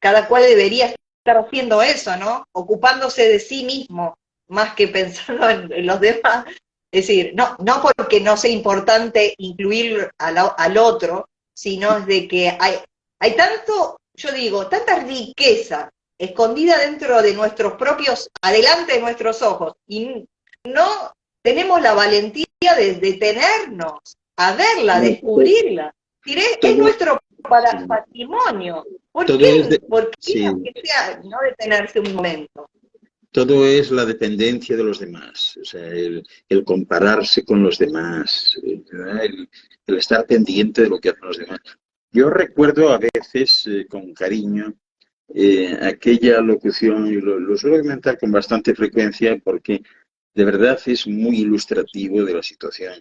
cada cual debería estar haciendo eso, ¿no? Ocupándose de sí mismo, más que pensando en los demás. Es decir, no porque no sea importante incluir al otro, sino es de que hay tanto, yo digo, tanta riqueza escondida dentro de nuestros propios, adelante de nuestros ojos, y no tenemos la valentía de detenernos a verla, a no, descubrirla. Diré, es todo, nuestro sí, patrimonio. todo es ¿Por qué sí, aunque sea no detenerse un momento? todo es la dependencia de los demás, o sea, el compararse con los demás, el estar pendiente de lo que hacen los demás. Yo recuerdo a veces con cariño aquella locución, y lo suelo comentar con bastante frecuencia porque de verdad es muy ilustrativo de la situación.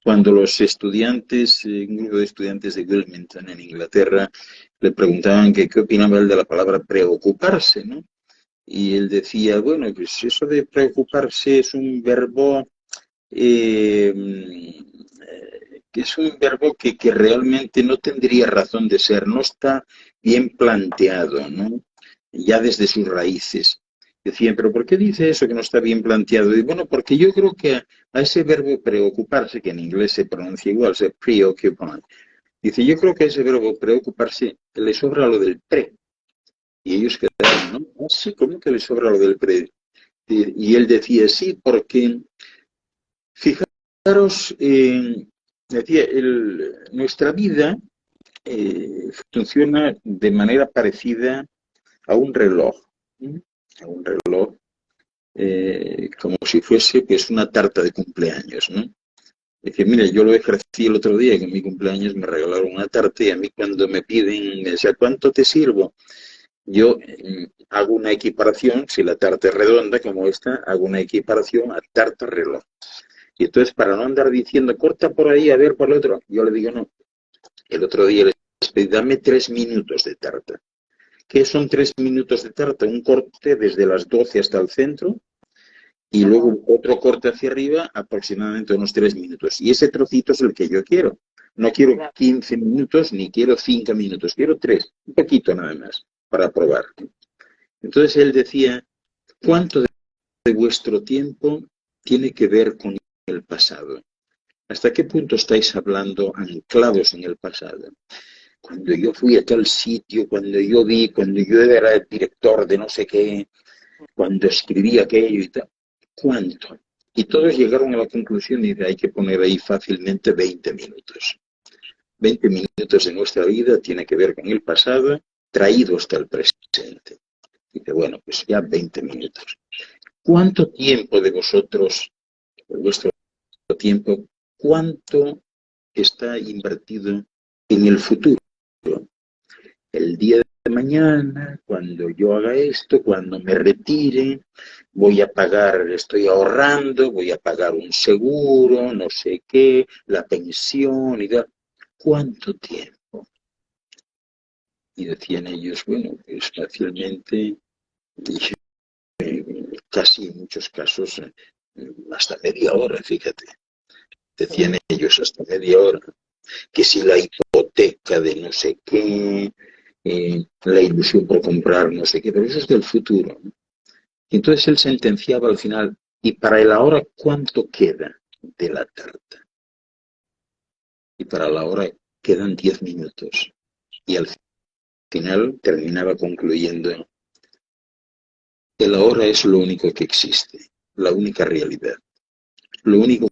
Cuando los estudiantes, un grupo de estudiantes de Wilmington en Inglaterra, le preguntaban que qué opinaba él de la palabra preocuparse, ¿no? Y él decía, bueno, pues eso de preocuparse es un verbo que es un verbo que realmente no tendría razón de ser, no está bien planteado, ¿no? Ya desde sus raíces. Decían, pero ¿por qué dice eso que no está bien planteado? Y bueno, porque yo creo que a ese verbo preocuparse, que en inglés se pronuncia igual, se preoccupy, dice, yo creo que a ese verbo preocuparse le sobra lo del pre. Y ellos quedaron, ¿no? Sí, ¿cómo que le sobra lo del pre? Y él decía, sí, porque fijaros, decía, nuestra vida funciona de manera parecida a un reloj, ¿eh? A un reloj, como si fuese pues una tarta de cumpleaños, ¿no? Es que, mira, yo lo ejercí el otro día, que en mi cumpleaños me regalaron una tarta y a mí cuando me piden, o sea, ¿cuánto te sirvo? Yo hago una equiparación, si la tarta es redonda como esta, hago una equiparación a tarta reloj. Y entonces, para no andar diciendo, corta por ahí, a ver por el otro, yo le digo, no. El otro día les pedí, dame 3 minutos de tarta. ¿Qué son 3 minutos de tarta? Un corte desde las 12 hasta el centro y Ajá, luego otro corte hacia arriba, aproximadamente unos 3 minutos. Y ese trocito es el que yo quiero. No quiero claro. 15 minutos ni quiero 5 minutos, quiero 3, un poquito nada más, para probar. Entonces él decía, ¿cuánto de vuestro tiempo tiene que ver con el pasado? ¿Hasta qué punto estáis hablando anclados en el pasado? Cuando yo fui a tal sitio, cuando yo vi, cuando yo era el director de no sé qué, cuando escribí aquello y tal. ¿Cuánto? Y todos llegaron a la conclusión y hay que poner ahí fácilmente 20 minutos. 20 minutos de nuestra vida tiene que ver con el pasado, traído hasta el presente. Y dice, bueno, pues ya 20 minutos. ¿Cuánto tiempo de vosotros, de vuestro tiempo, cuánto está invertido en el futuro? El día de mañana, cuando yo haga esto, cuando me retire, voy a pagar, estoy ahorrando, voy a pagar un seguro, no sé qué, la pensión y tal. ¿Cuánto tiempo? Y decían ellos, bueno, pues fácilmente, casi en muchos casos, hasta media hora, fíjate. Decían ellos hasta media hora. Que si la hipoteca de no sé qué, la ilusión por comprar no sé qué, pero eso es del futuro, ¿no? Y entonces él sentenciaba al final, y para el ahora, ¿cuánto queda de la tarta? Y para la hora quedan 10 minutos. Y al final terminaba concluyendo, el ahora es lo único que existe, la única realidad, lo único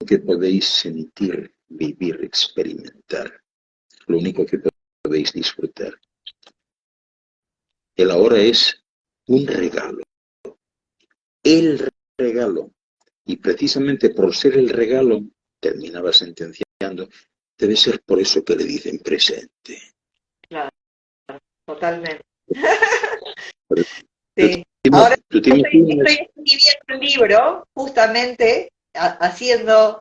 que podéis sentir, vivir, experimentar, lo único que podéis disfrutar. El ahora es un regalo, el regalo. Y precisamente por ser el regalo, terminaba sentenciando, debe ser por eso que le dicen presente. Claro, totalmente. Pero Sí. Ahora estoy escribiendo un libro, justamente, haciendo,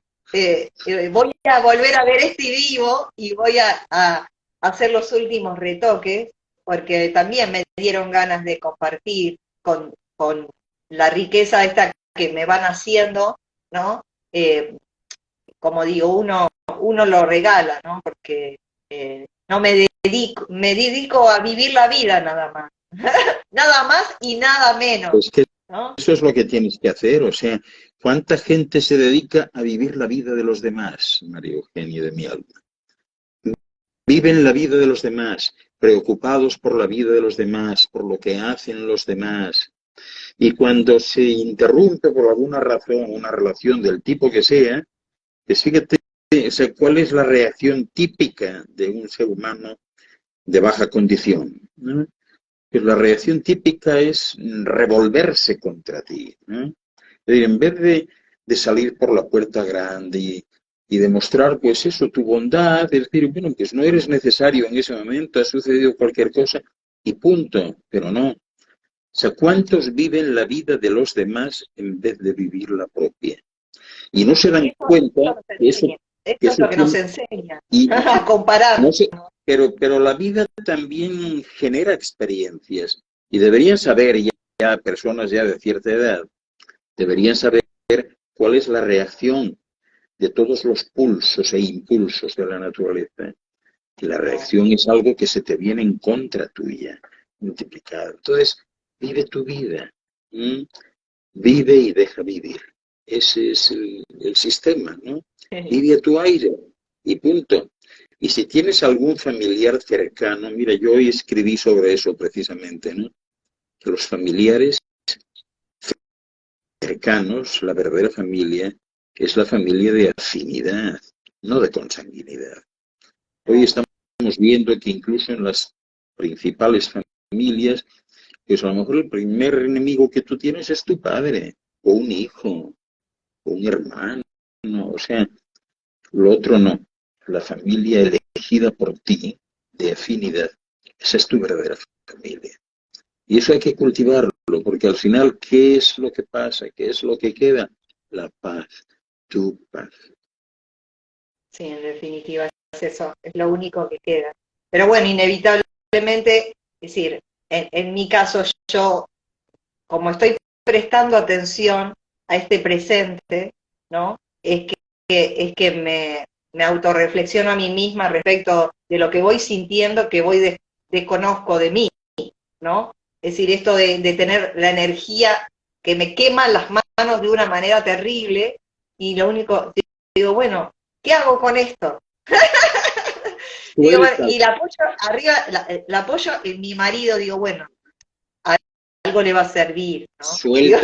voy a volver a ver este vivo y voy a hacer los últimos retoques, porque también me dieron ganas de compartir con la riqueza esta que me van haciendo, ¿no? Como digo, uno lo regala, ¿no? Porque no me dedico a vivir la vida nada más. Nada más y nada menos. Es que ¿no? eso es lo que tienes que hacer, o sea, ¿cuánta gente se dedica a vivir la vida de los demás, María Eugenia de mi alma? Viven la vida de los demás, preocupados por la vida de los demás, por lo que hacen los demás. Y cuando se interrumpe por alguna razón una relación del tipo que sea, pues fíjate, o sea, cuál es la reacción típica de un ser humano de baja condición, ¿no? Pues la reacción típica es revolverse contra ti, ¿no? Es decir, en vez de salir por la puerta grande y demostrar, pues eso, tu bondad, es decir, bueno, pues no eres necesario en ese momento, ha sucedido cualquier cosa y punto, pero no. O sea, ¿cuántos viven la vida de los demás en vez de vivir la propia? Y no se dan cuenta que eso es lo que nos enseña, y a comparar. no sé, pero la vida también genera experiencias y deberían saber ya personas ya de cierta edad, deberían saber cuál es la reacción de todos los pulsos e impulsos de la naturaleza. Y la reacción es algo que se te viene en contra tuya, multiplicado. Entonces, vive tu vida. Vive y deja vivir. Ese es el sistema, ¿no? Vive a tu aire y punto. Y si tienes algún familiar cercano, mira, yo hoy escribí sobre eso precisamente, ¿no? Que los familiares cercanos, la verdadera familia, es la familia de afinidad, no de consanguinidad. Hoy estamos viendo que incluso en las principales familias, pues a lo mejor el primer enemigo que tú tienes es tu padre, o un hijo, o un hermano, o sea, lo otro no. La familia elegida por ti, de afinidad, esa es tu verdadera familia. Y eso hay que cultivarlo, porque al final, ¿qué es lo que pasa? ¿Qué es lo que queda? La paz, tu paz. Sí, en definitiva es eso, es lo único que queda. Pero bueno, inevitablemente, es decir, en mi caso yo, como estoy prestando atención a este presente, ¿no? Es que me autorreflexiono a mí misma respecto de lo que voy sintiendo, que voy desconozco de mí, ¿no? Es decir, esto de tener la energía que me quema las manos de una manera terrible, y lo único, digo, bueno, ¿qué hago con esto? Digo, bueno, Suelta, y la apoyo arriba, la apoyo en mi marido, digo, bueno, algo le va a servir, ¿no? Digo,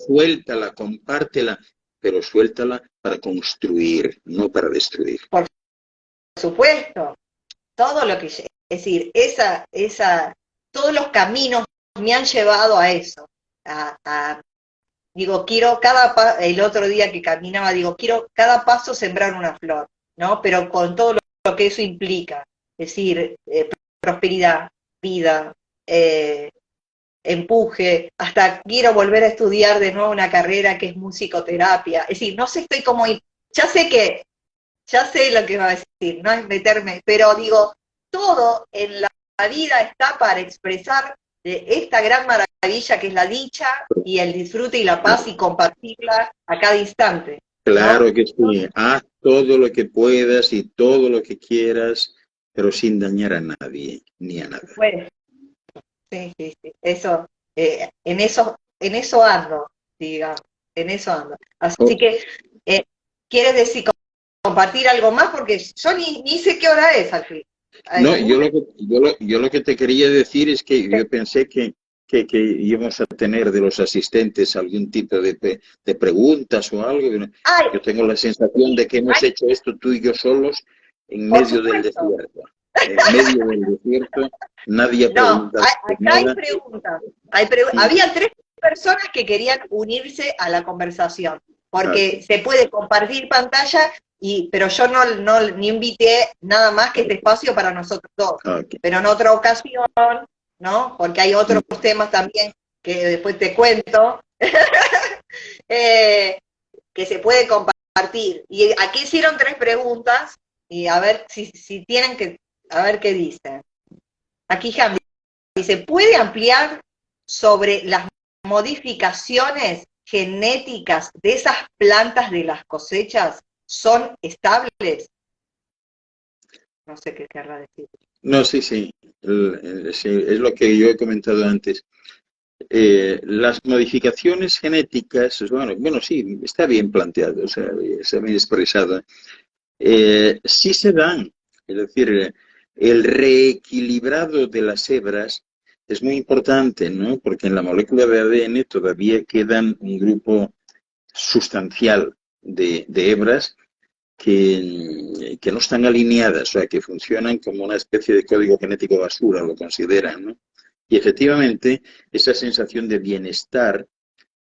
suéltala, compártela, pero suéltala para construir, no para destruir. por supuesto, todo lo que, es decir, todos los caminos me han llevado a eso, digo, quiero el otro día que caminaba, digo, quiero cada paso sembrar una flor, ¿no? Pero con todo lo que eso implica, es decir, prosperidad, vida, empuje, hasta quiero volver a estudiar de nuevo una carrera que es musicoterapia, es decir, no sé, estoy como, ya sé lo que va a decir, no es meterme, pero digo, todo en la vida está para expresar de esta gran maravilla que es la dicha y el disfrute y la paz y compartirla a cada instante, ¿no? Claro que sí, haz todo lo que puedas y todo lo que quieras, pero sin dañar a nadie, ni a nada. Bueno, sí, eso, en eso ando, digamos, en eso ando. Así que, ¿quieres decir compartir algo más? Porque yo ni sé qué hora es al fin. No, yo lo que te quería decir es que yo pensé que íbamos a tener de los asistentes algún tipo de preguntas o algo. Ay, Yo tengo la sensación de que hemos hecho esto tú y yo solos en por medio del supuesto. desierto. En medio del desierto, nadie No, pregunta acá hay nada. preguntas. Había 3 personas que querían unirse a la conversación, porque se puede compartir pantalla, pero yo ni invité nada más que este espacio para nosotros dos. Okay. Pero en otra ocasión, ¿no? Porque hay otros temas también que después te cuento, que se puede compartir. Y aquí hicieron 3 preguntas, y a ver si tienen que, a ver qué dicen. Aquí Ham dice, ¿puede ampliar sobre las modificaciones genéticas de esas plantas de las cosechas? ¿Son estables? No sé qué querrá decir. No, sí, sí. Es lo que yo he comentado antes. Las modificaciones genéticas, bueno, sí, está bien planteado, o sea, está bien expresado. Sí se dan, es decir, el reequilibrado de las hebras es muy importante, ¿no? Porque en la molécula de ADN todavía quedan un grupo sustancial de hebras que no están alineadas, o sea, que funcionan como una especie de código genético basura, lo consideran, ¿no? Y efectivamente, esa sensación de bienestar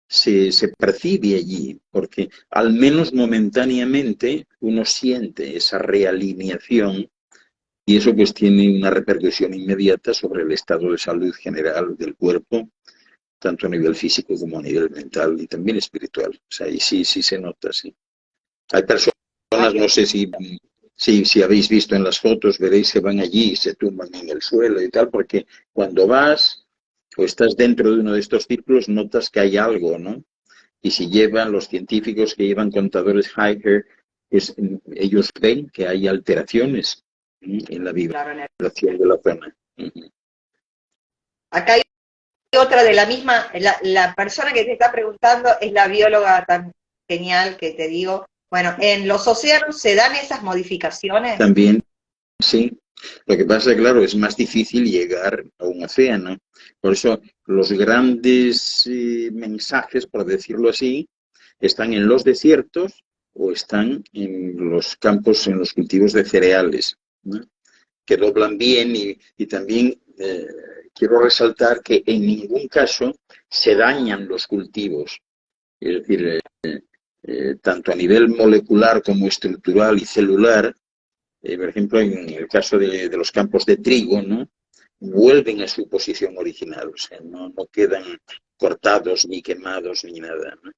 se percibe allí, porque al menos momentáneamente uno siente esa realineación y eso pues tiene una repercusión inmediata sobre el estado de salud general del cuerpo, tanto a nivel físico como a nivel mental y también espiritual. O sea, y sí se nota, sí. Hay personas, no sé si habéis visto en las fotos, veréis que van allí y se tumban en el suelo y tal, porque cuando vas o estás dentro de uno de estos círculos notas que hay algo, ¿no? Y si llevan los científicos que llevan contadores Hiker, pues ellos ven que hay alteraciones en la vibración de la zona. Acá hay otra de la misma, la persona que te está preguntando es la bióloga tan genial que te digo. Bueno, ¿en los océanos se dan esas modificaciones? También, sí. Lo que pasa, claro, es más difícil llegar a un océano. Por eso los grandes mensajes, por decirlo así, están en los desiertos o están en los campos, en los cultivos de cereales, ¿no? Que doblan bien y también quiero resaltar que en ningún caso se dañan los cultivos. Es decir, tanto a nivel molecular como estructural y celular, por ejemplo, en el caso de los campos de trigo, ¿no? Vuelven a su posición original, o sea, no quedan cortados ni quemados ni nada, ¿no?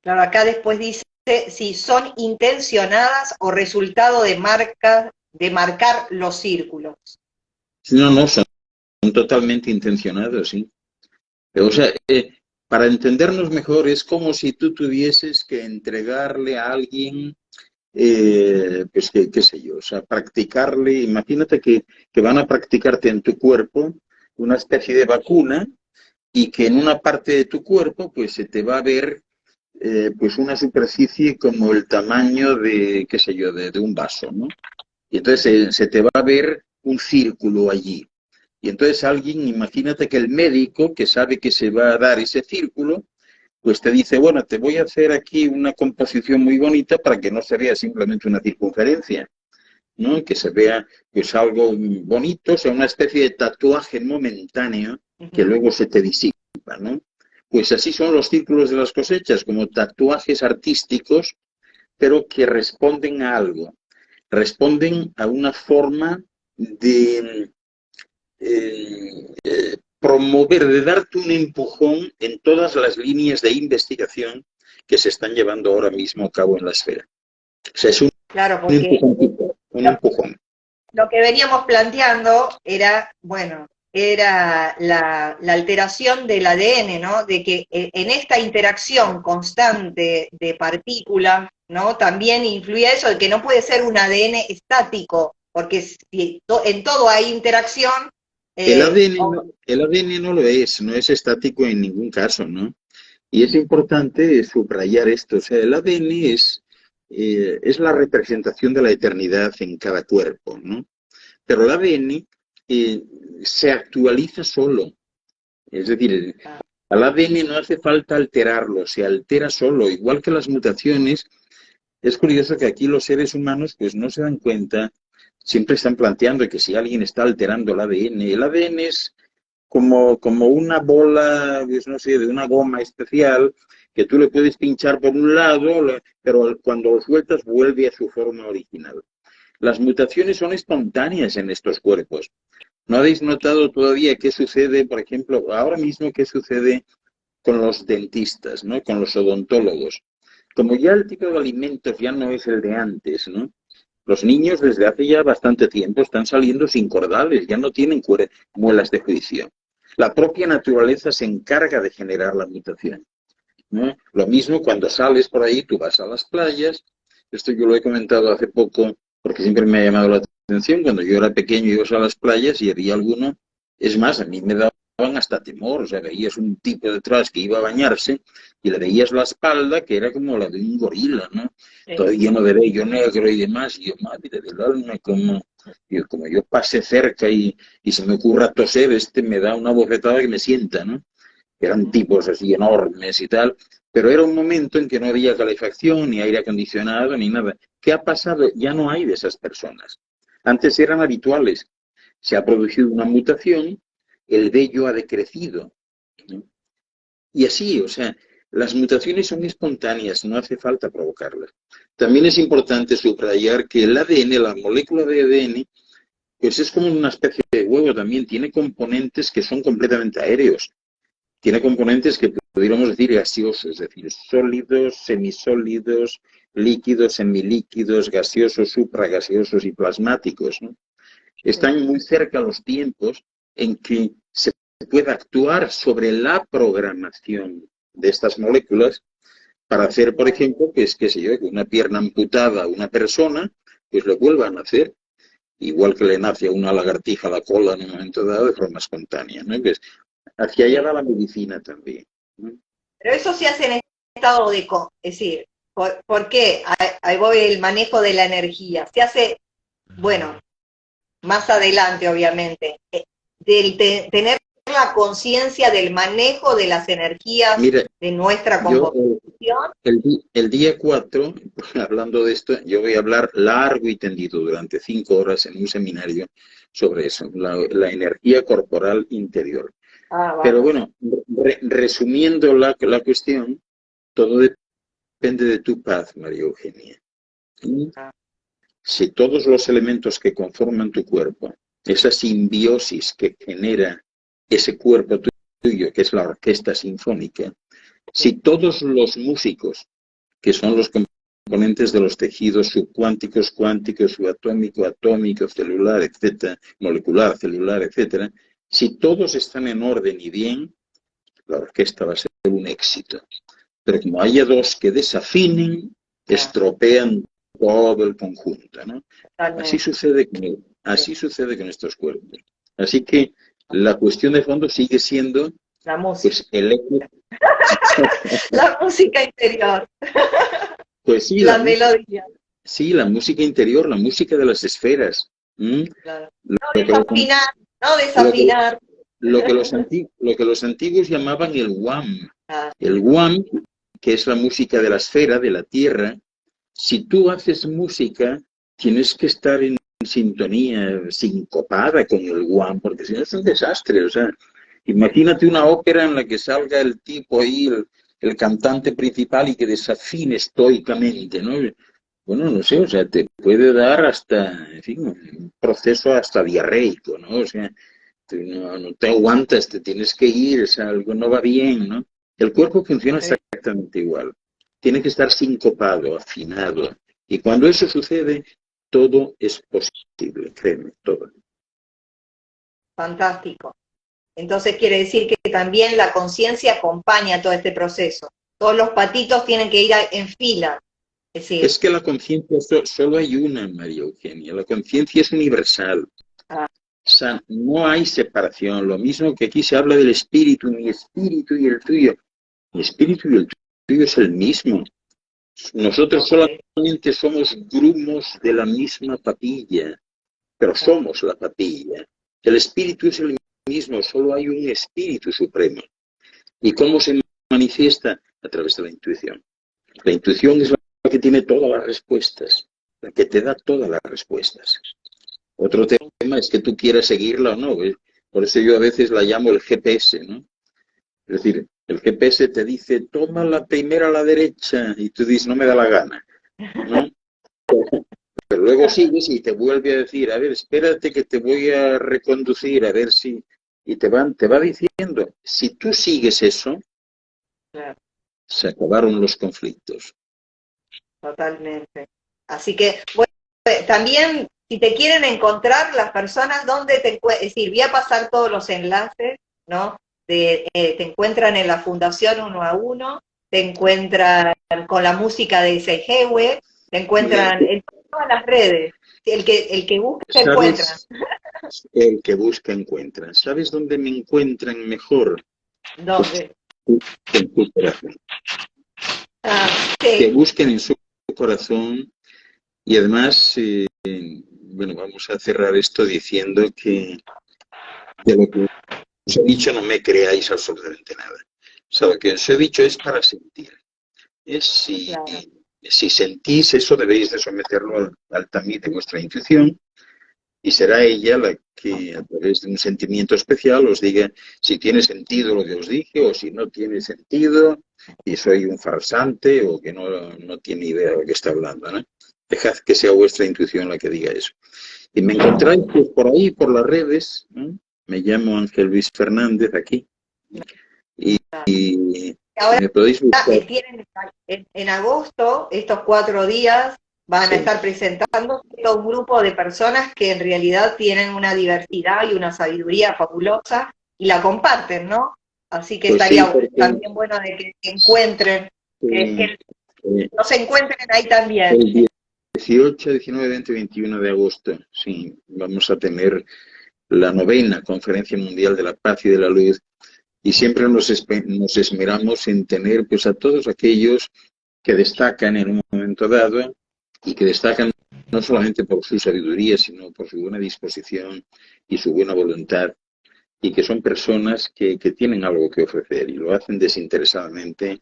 Claro, acá después dice si son intencionadas o resultado de marcar los círculos. No, son totalmente intencionados, sí. O sea, para entendernos mejor, es como si tú tuvieses que entregarle a alguien, pues qué sé yo, o sea, practicarle, imagínate que van a practicarte en tu cuerpo una especie de vacuna y que en una parte de tu cuerpo pues se te va a ver pues una superficie como el tamaño de, qué sé yo, de un vaso, ¿no? Y entonces se te va a ver un círculo allí. Y entonces alguien, imagínate que el médico, que sabe que se va a dar ese círculo, pues te dice, bueno, te voy a hacer aquí una composición muy bonita para que no se vea simplemente una circunferencia, ¿no? Que se vea pues algo bonito, o sea, una especie de tatuaje momentáneo que luego se te disipa, ¿no? Pues así son los círculos de las cosechas, como tatuajes artísticos, pero que responden a algo, responden a una forma de promover, de darte un empujón en todas las líneas de investigación que se están llevando ahora mismo a cabo en la esfera. O sea, es Claro, un porque empujoncito, un empujón. lo que veníamos planteando era, bueno, era la alteración del ADN, ¿no? De que en esta interacción constante de partículas, ¿no? También influye eso de que no puede ser un ADN estático, porque si en todo hay interacción. El ADN no lo es, no es estático en ningún caso, ¿no? Y es importante subrayar esto, o sea, el ADN es la representación de la eternidad en cada cuerpo, ¿no? Pero el ADN se actualiza solo, es decir, al ADN no hace falta alterarlo, se altera solo, igual que las mutaciones. Es curioso que aquí los seres humanos pues no se dan cuenta, siempre están planteando que si alguien está alterando el ADN es como una bola, pues, no sé, de una goma especial, que tú le puedes pinchar por un lado, pero cuando lo sueltas vuelve a su forma original. Las mutaciones son espontáneas en estos cuerpos. ¿No habéis notado todavía qué sucede, por ejemplo, ahora mismo qué sucede con los dentistas, ¿no? Con los odontólogos? Como ya el tipo de alimentos ya no es el de antes, ¿no? Los niños desde hace ya bastante tiempo están saliendo sin cordales, ya no tienen muelas de juicio. La propia naturaleza se encarga de generar la mutación, ¿no? Lo mismo cuando sales por ahí, tú vas a las playas, esto yo lo he comentado hace poco porque siempre me ha llamado la atención, cuando yo era pequeño ibas a las playas y había alguno, es más, a mí me daban hasta temor, o sea, veías un tipo detrás que iba a bañarse y le veías la espalda que era como la de un gorila, ¿no? Sí. Todo lleno de vello negro y demás, y yo, madre del alma, como yo pase cerca y se me ocurra toser, me da una bofetada que me sienta, ¿no? Eran tipos así enormes y tal, pero era un momento en que no había calefacción, ni aire acondicionado, ni nada. ¿Qué ha pasado? Ya no hay de esas personas. Antes eran habituales. Se ha producido una mutación, el vello ha decrecido, ¿no? Y así, o sea, las mutaciones son espontáneas, no hace falta provocarlas. También es importante subrayar que el ADN, la molécula de ADN, pues es como una especie de huevo también, tiene componentes que son completamente aéreos. Tiene componentes que pudiéramos decir gaseosos, es decir, sólidos, semisólidos, líquidos, semilíquidos, gaseosos, supragaseosos y plasmáticos, ¿no? Están muy cerca los tiempos en que se puede actuar sobre la programación de estas moléculas para hacer, por ejemplo, pues, qué sé yo, que una pierna amputada a una persona, pues lo vuelvan a hacer, igual que le nace a una lagartija la cola en un momento dado de forma espontánea, ¿no? Pues, hacia allá va la medicina también, ¿no? Pero eso se hace en estado de, es decir, ¿por qué? Ahí voy el manejo de la energía. Se hace, bueno, más adelante, obviamente, tener la conciencia del manejo de las energías. Mira, de nuestra composición. El día 4, hablando de esto, yo voy a hablar largo y tendido durante 5 horas en un seminario sobre eso, la energía corporal interior. Vale. Pero bueno, resumiendo la cuestión, todo depende de tu paz, María Eugenia. Si todos los elementos que conforman tu cuerpo, esa simbiosis que genera ese cuerpo tuyo, que es la orquesta sinfónica, si todos los músicos, que son los componentes de los tejidos subcuánticos, cuánticos, subatómico, atómico, celular, etcétera, molecular, celular, etcétera, si todos están en orden y bien, la orquesta va a ser un éxito. Pero como haya dos que desafinen, estropean todo el conjunto, ¿no? Así sucede con estos cuerpos. Así que la cuestión de fondo sigue siendo La música. Pues el eco, La música interior, pues sí, la melodía. sí, la música interior, la música de las esferas. Claro. Lo No que, desafinar, no lo que, desafinar. lo que los antiguos llamaban el WAM. Ah, El WAM, que es la música de la esfera, de la Tierra, si tú haces música, tienes que estar en sintonía, sincopada con el WAM, porque si no es un desastre. O sea, imagínate una ópera en la que salga el tipo ahí, el cantante principal, y que desafine estoicamente, ¿no? Bueno, no sé, o sea, te puede dar hasta, en fin, un proceso hasta diarreico, ¿no? O sea, tú no te aguantas, te tienes que ir, o sea, algo no va bien, ¿no? El cuerpo funciona exactamente igual. Tiene que estar sincopado, afinado. Y cuando eso sucede, todo es posible, créeme, todo. fantástico. Entonces quiere decir que también la conciencia acompaña todo este proceso. Todos los patitos tienen que ir en fila. Es decir, Es que la conciencia solo hay una, María Eugenia. La conciencia es universal. ah, O sea, no hay separación. Lo mismo que aquí se habla del espíritu, mi espíritu y el tuyo. Mi espíritu y el tuyo es el mismo. Nosotros ok, solamente somos grumos de la misma papilla, pero somos la papilla. El espíritu es el mismo, solo hay un espíritu supremo. ¿Y cómo se manifiesta? A través de la intuición. La intuición es la que tiene todas las respuestas, la que te da todas las respuestas. Otro tema es que tú quieras seguirla o no. Por eso yo a veces la llamo el GPS, ¿no? Es decir, el GPS te dice, toma la primera a la derecha, y tú dices, no me da la gana, ¿no? Pero luego sigues y te vuelve a decir, a ver, espérate que te voy a reconducir, a ver si... Y te va diciendo, si tú sigues eso, claro, se acabaron los conflictos. totalmente. Así que, bueno, también, si te quieren encontrar las personas, ¿dónde te encuentran? Es decir, voy a pasar todos los enlaces, ¿no? Te encuentran en la Fundación Uno a Uno, te encuentran con la música de Seijewe, te encuentran en todas las redes. El que busca, encuentra. ¿Sabes? El que busca encuentra. ¿Sabes dónde me encuentran mejor? Pues ¿Dónde? en tu corazón. Ah, Que sí, busquen en su corazón y además, bueno, vamos a cerrar esto diciendo que de lo que os he dicho no me creáis absolutamente nada. O sea, lo que os he dicho es para sentir. Es claro. si sentís eso, debéis de someterlo al tamiz de vuestra intuición y será ella la que a través de un sentimiento especial os diga si tiene sentido lo que os dije o si no tiene sentido y soy un farsante o que no tiene idea de lo que está hablando, ¿no? Dejad que sea vuestra intuición la que diga eso. Y me encontráis pues, por ahí, por las redes, ¿no? Me llamo Ángel Luis Fernández aquí y Ahora me podéis buscar. tienen en agosto, estos 4 días, van a Sí, estar presentando todo un grupo de personas que en realidad tienen una diversidad y una sabiduría fabulosa y la comparten, ¿no? Así que pues sí, estaría porque también bueno de que encuentren, eh, que eh, nos encuentren ahí también. el 18, 19, 20, 21 de agosto, sí, vamos a tener la 9ª Conferencia Mundial de la Paz y de la Luz y siempre nos esmeramos en tener pues a todos aquellos que destacan en un momento dado y que destacan no solamente por su sabiduría, sino por su buena disposición y su buena voluntad y que son personas que tienen algo que ofrecer y lo hacen desinteresadamente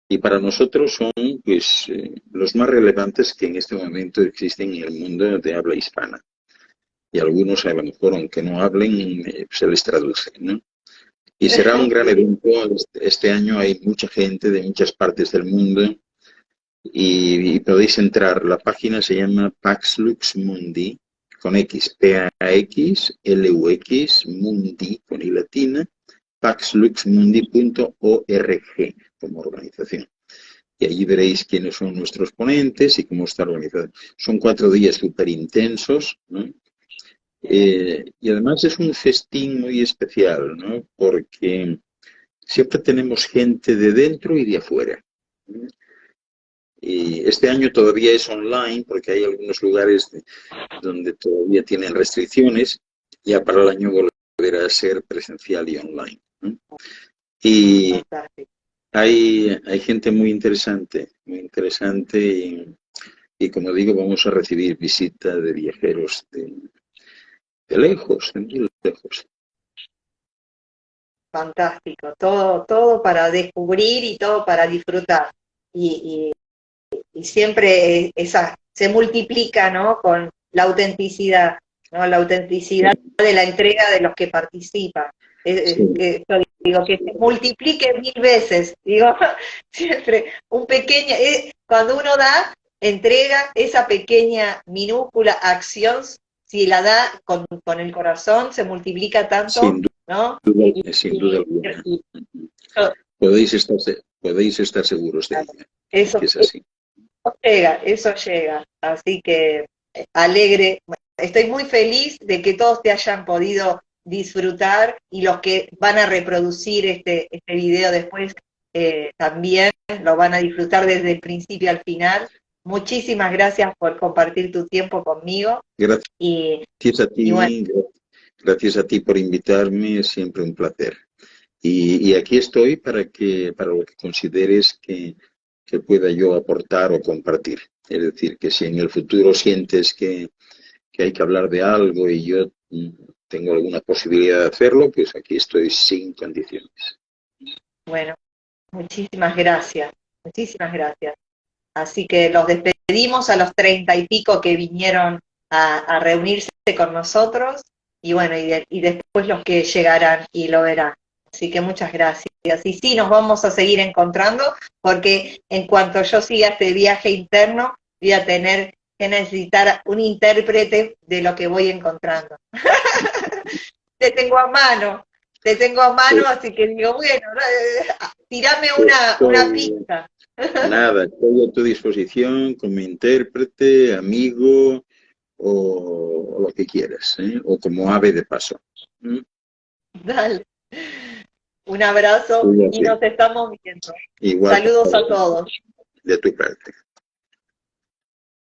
y para nosotros son pues los más relevantes que en este momento existen en el mundo de habla hispana. Y algunos a lo mejor, aunque no hablen, se les traduce, ¿no? Y será un gran evento. Este año hay mucha gente de muchas partes del mundo y podéis entrar. La página se llama Pax Lux Mundi, con X, P-A-X-L-U-X, Mundi, con I latina, paxluxmundi.org como organización. Y allí veréis quiénes son nuestros ponentes y cómo está organizado. Son 4 días súper intensos, ¿no? Y además es un festín muy especial, ¿no? Porque siempre tenemos gente de dentro y de afuera. Y este año todavía es online porque hay algunos lugares donde todavía tienen restricciones. Ya para el año volverá a ser presencial y online, ¿no? Y fantástico. hay gente muy interesante y como digo, vamos a recibir visita de viajeros de muy lejos. Fantástico, todo para descubrir y todo para disfrutar. Y, y siempre se multiplica, ¿no? Con la autenticidad, ¿no? La autenticidad de la entrega de los que participan. Sí, Yo digo, que se multiplique 1000 veces, digo, siempre un pequeño, cuando uno da, entrega esa pequeña, minúscula acción, si la da con el corazón, se multiplica tanto, sin ¿no? duda, sin duda alguna. Y Podéis estar seguros de ello, eso que es así. llega, eso llega. Así que alegre, estoy muy feliz de que todos te hayan podido disfrutar y los que van a reproducir este video después también lo van a disfrutar desde el principio al final. Muchísimas gracias por compartir tu tiempo conmigo y, Gracias a y bueno, ti, gracias a ti por invitarme, es siempre un placer. Y aquí estoy para lo que consideres que pueda yo aportar o compartir. Es decir, que si en el futuro sientes que hay que hablar de algo y yo tengo alguna posibilidad de hacerlo, pues aquí estoy sin condiciones. bueno, muchísimas gracias, muchísimas gracias. Así que los despedimos a los 30 y pico que vinieron a reunirse con nosotros y bueno, y después los que llegarán y lo verán. Así que muchas gracias. Y sí, nos vamos a seguir encontrando porque en cuanto yo siga este viaje interno, voy a tener que necesitar un intérprete de lo que voy encontrando. Te tengo a mano, así que digo, bueno, tirame una Estoy, pista. nada, estoy a tu disposición como intérprete, amigo o lo que quieras, ¿eh? O como ave de paso. ¿Mm? Dale. Un abrazo y Cuídate. nos estamos viendo. Igual Saludos a todos. de tu parte.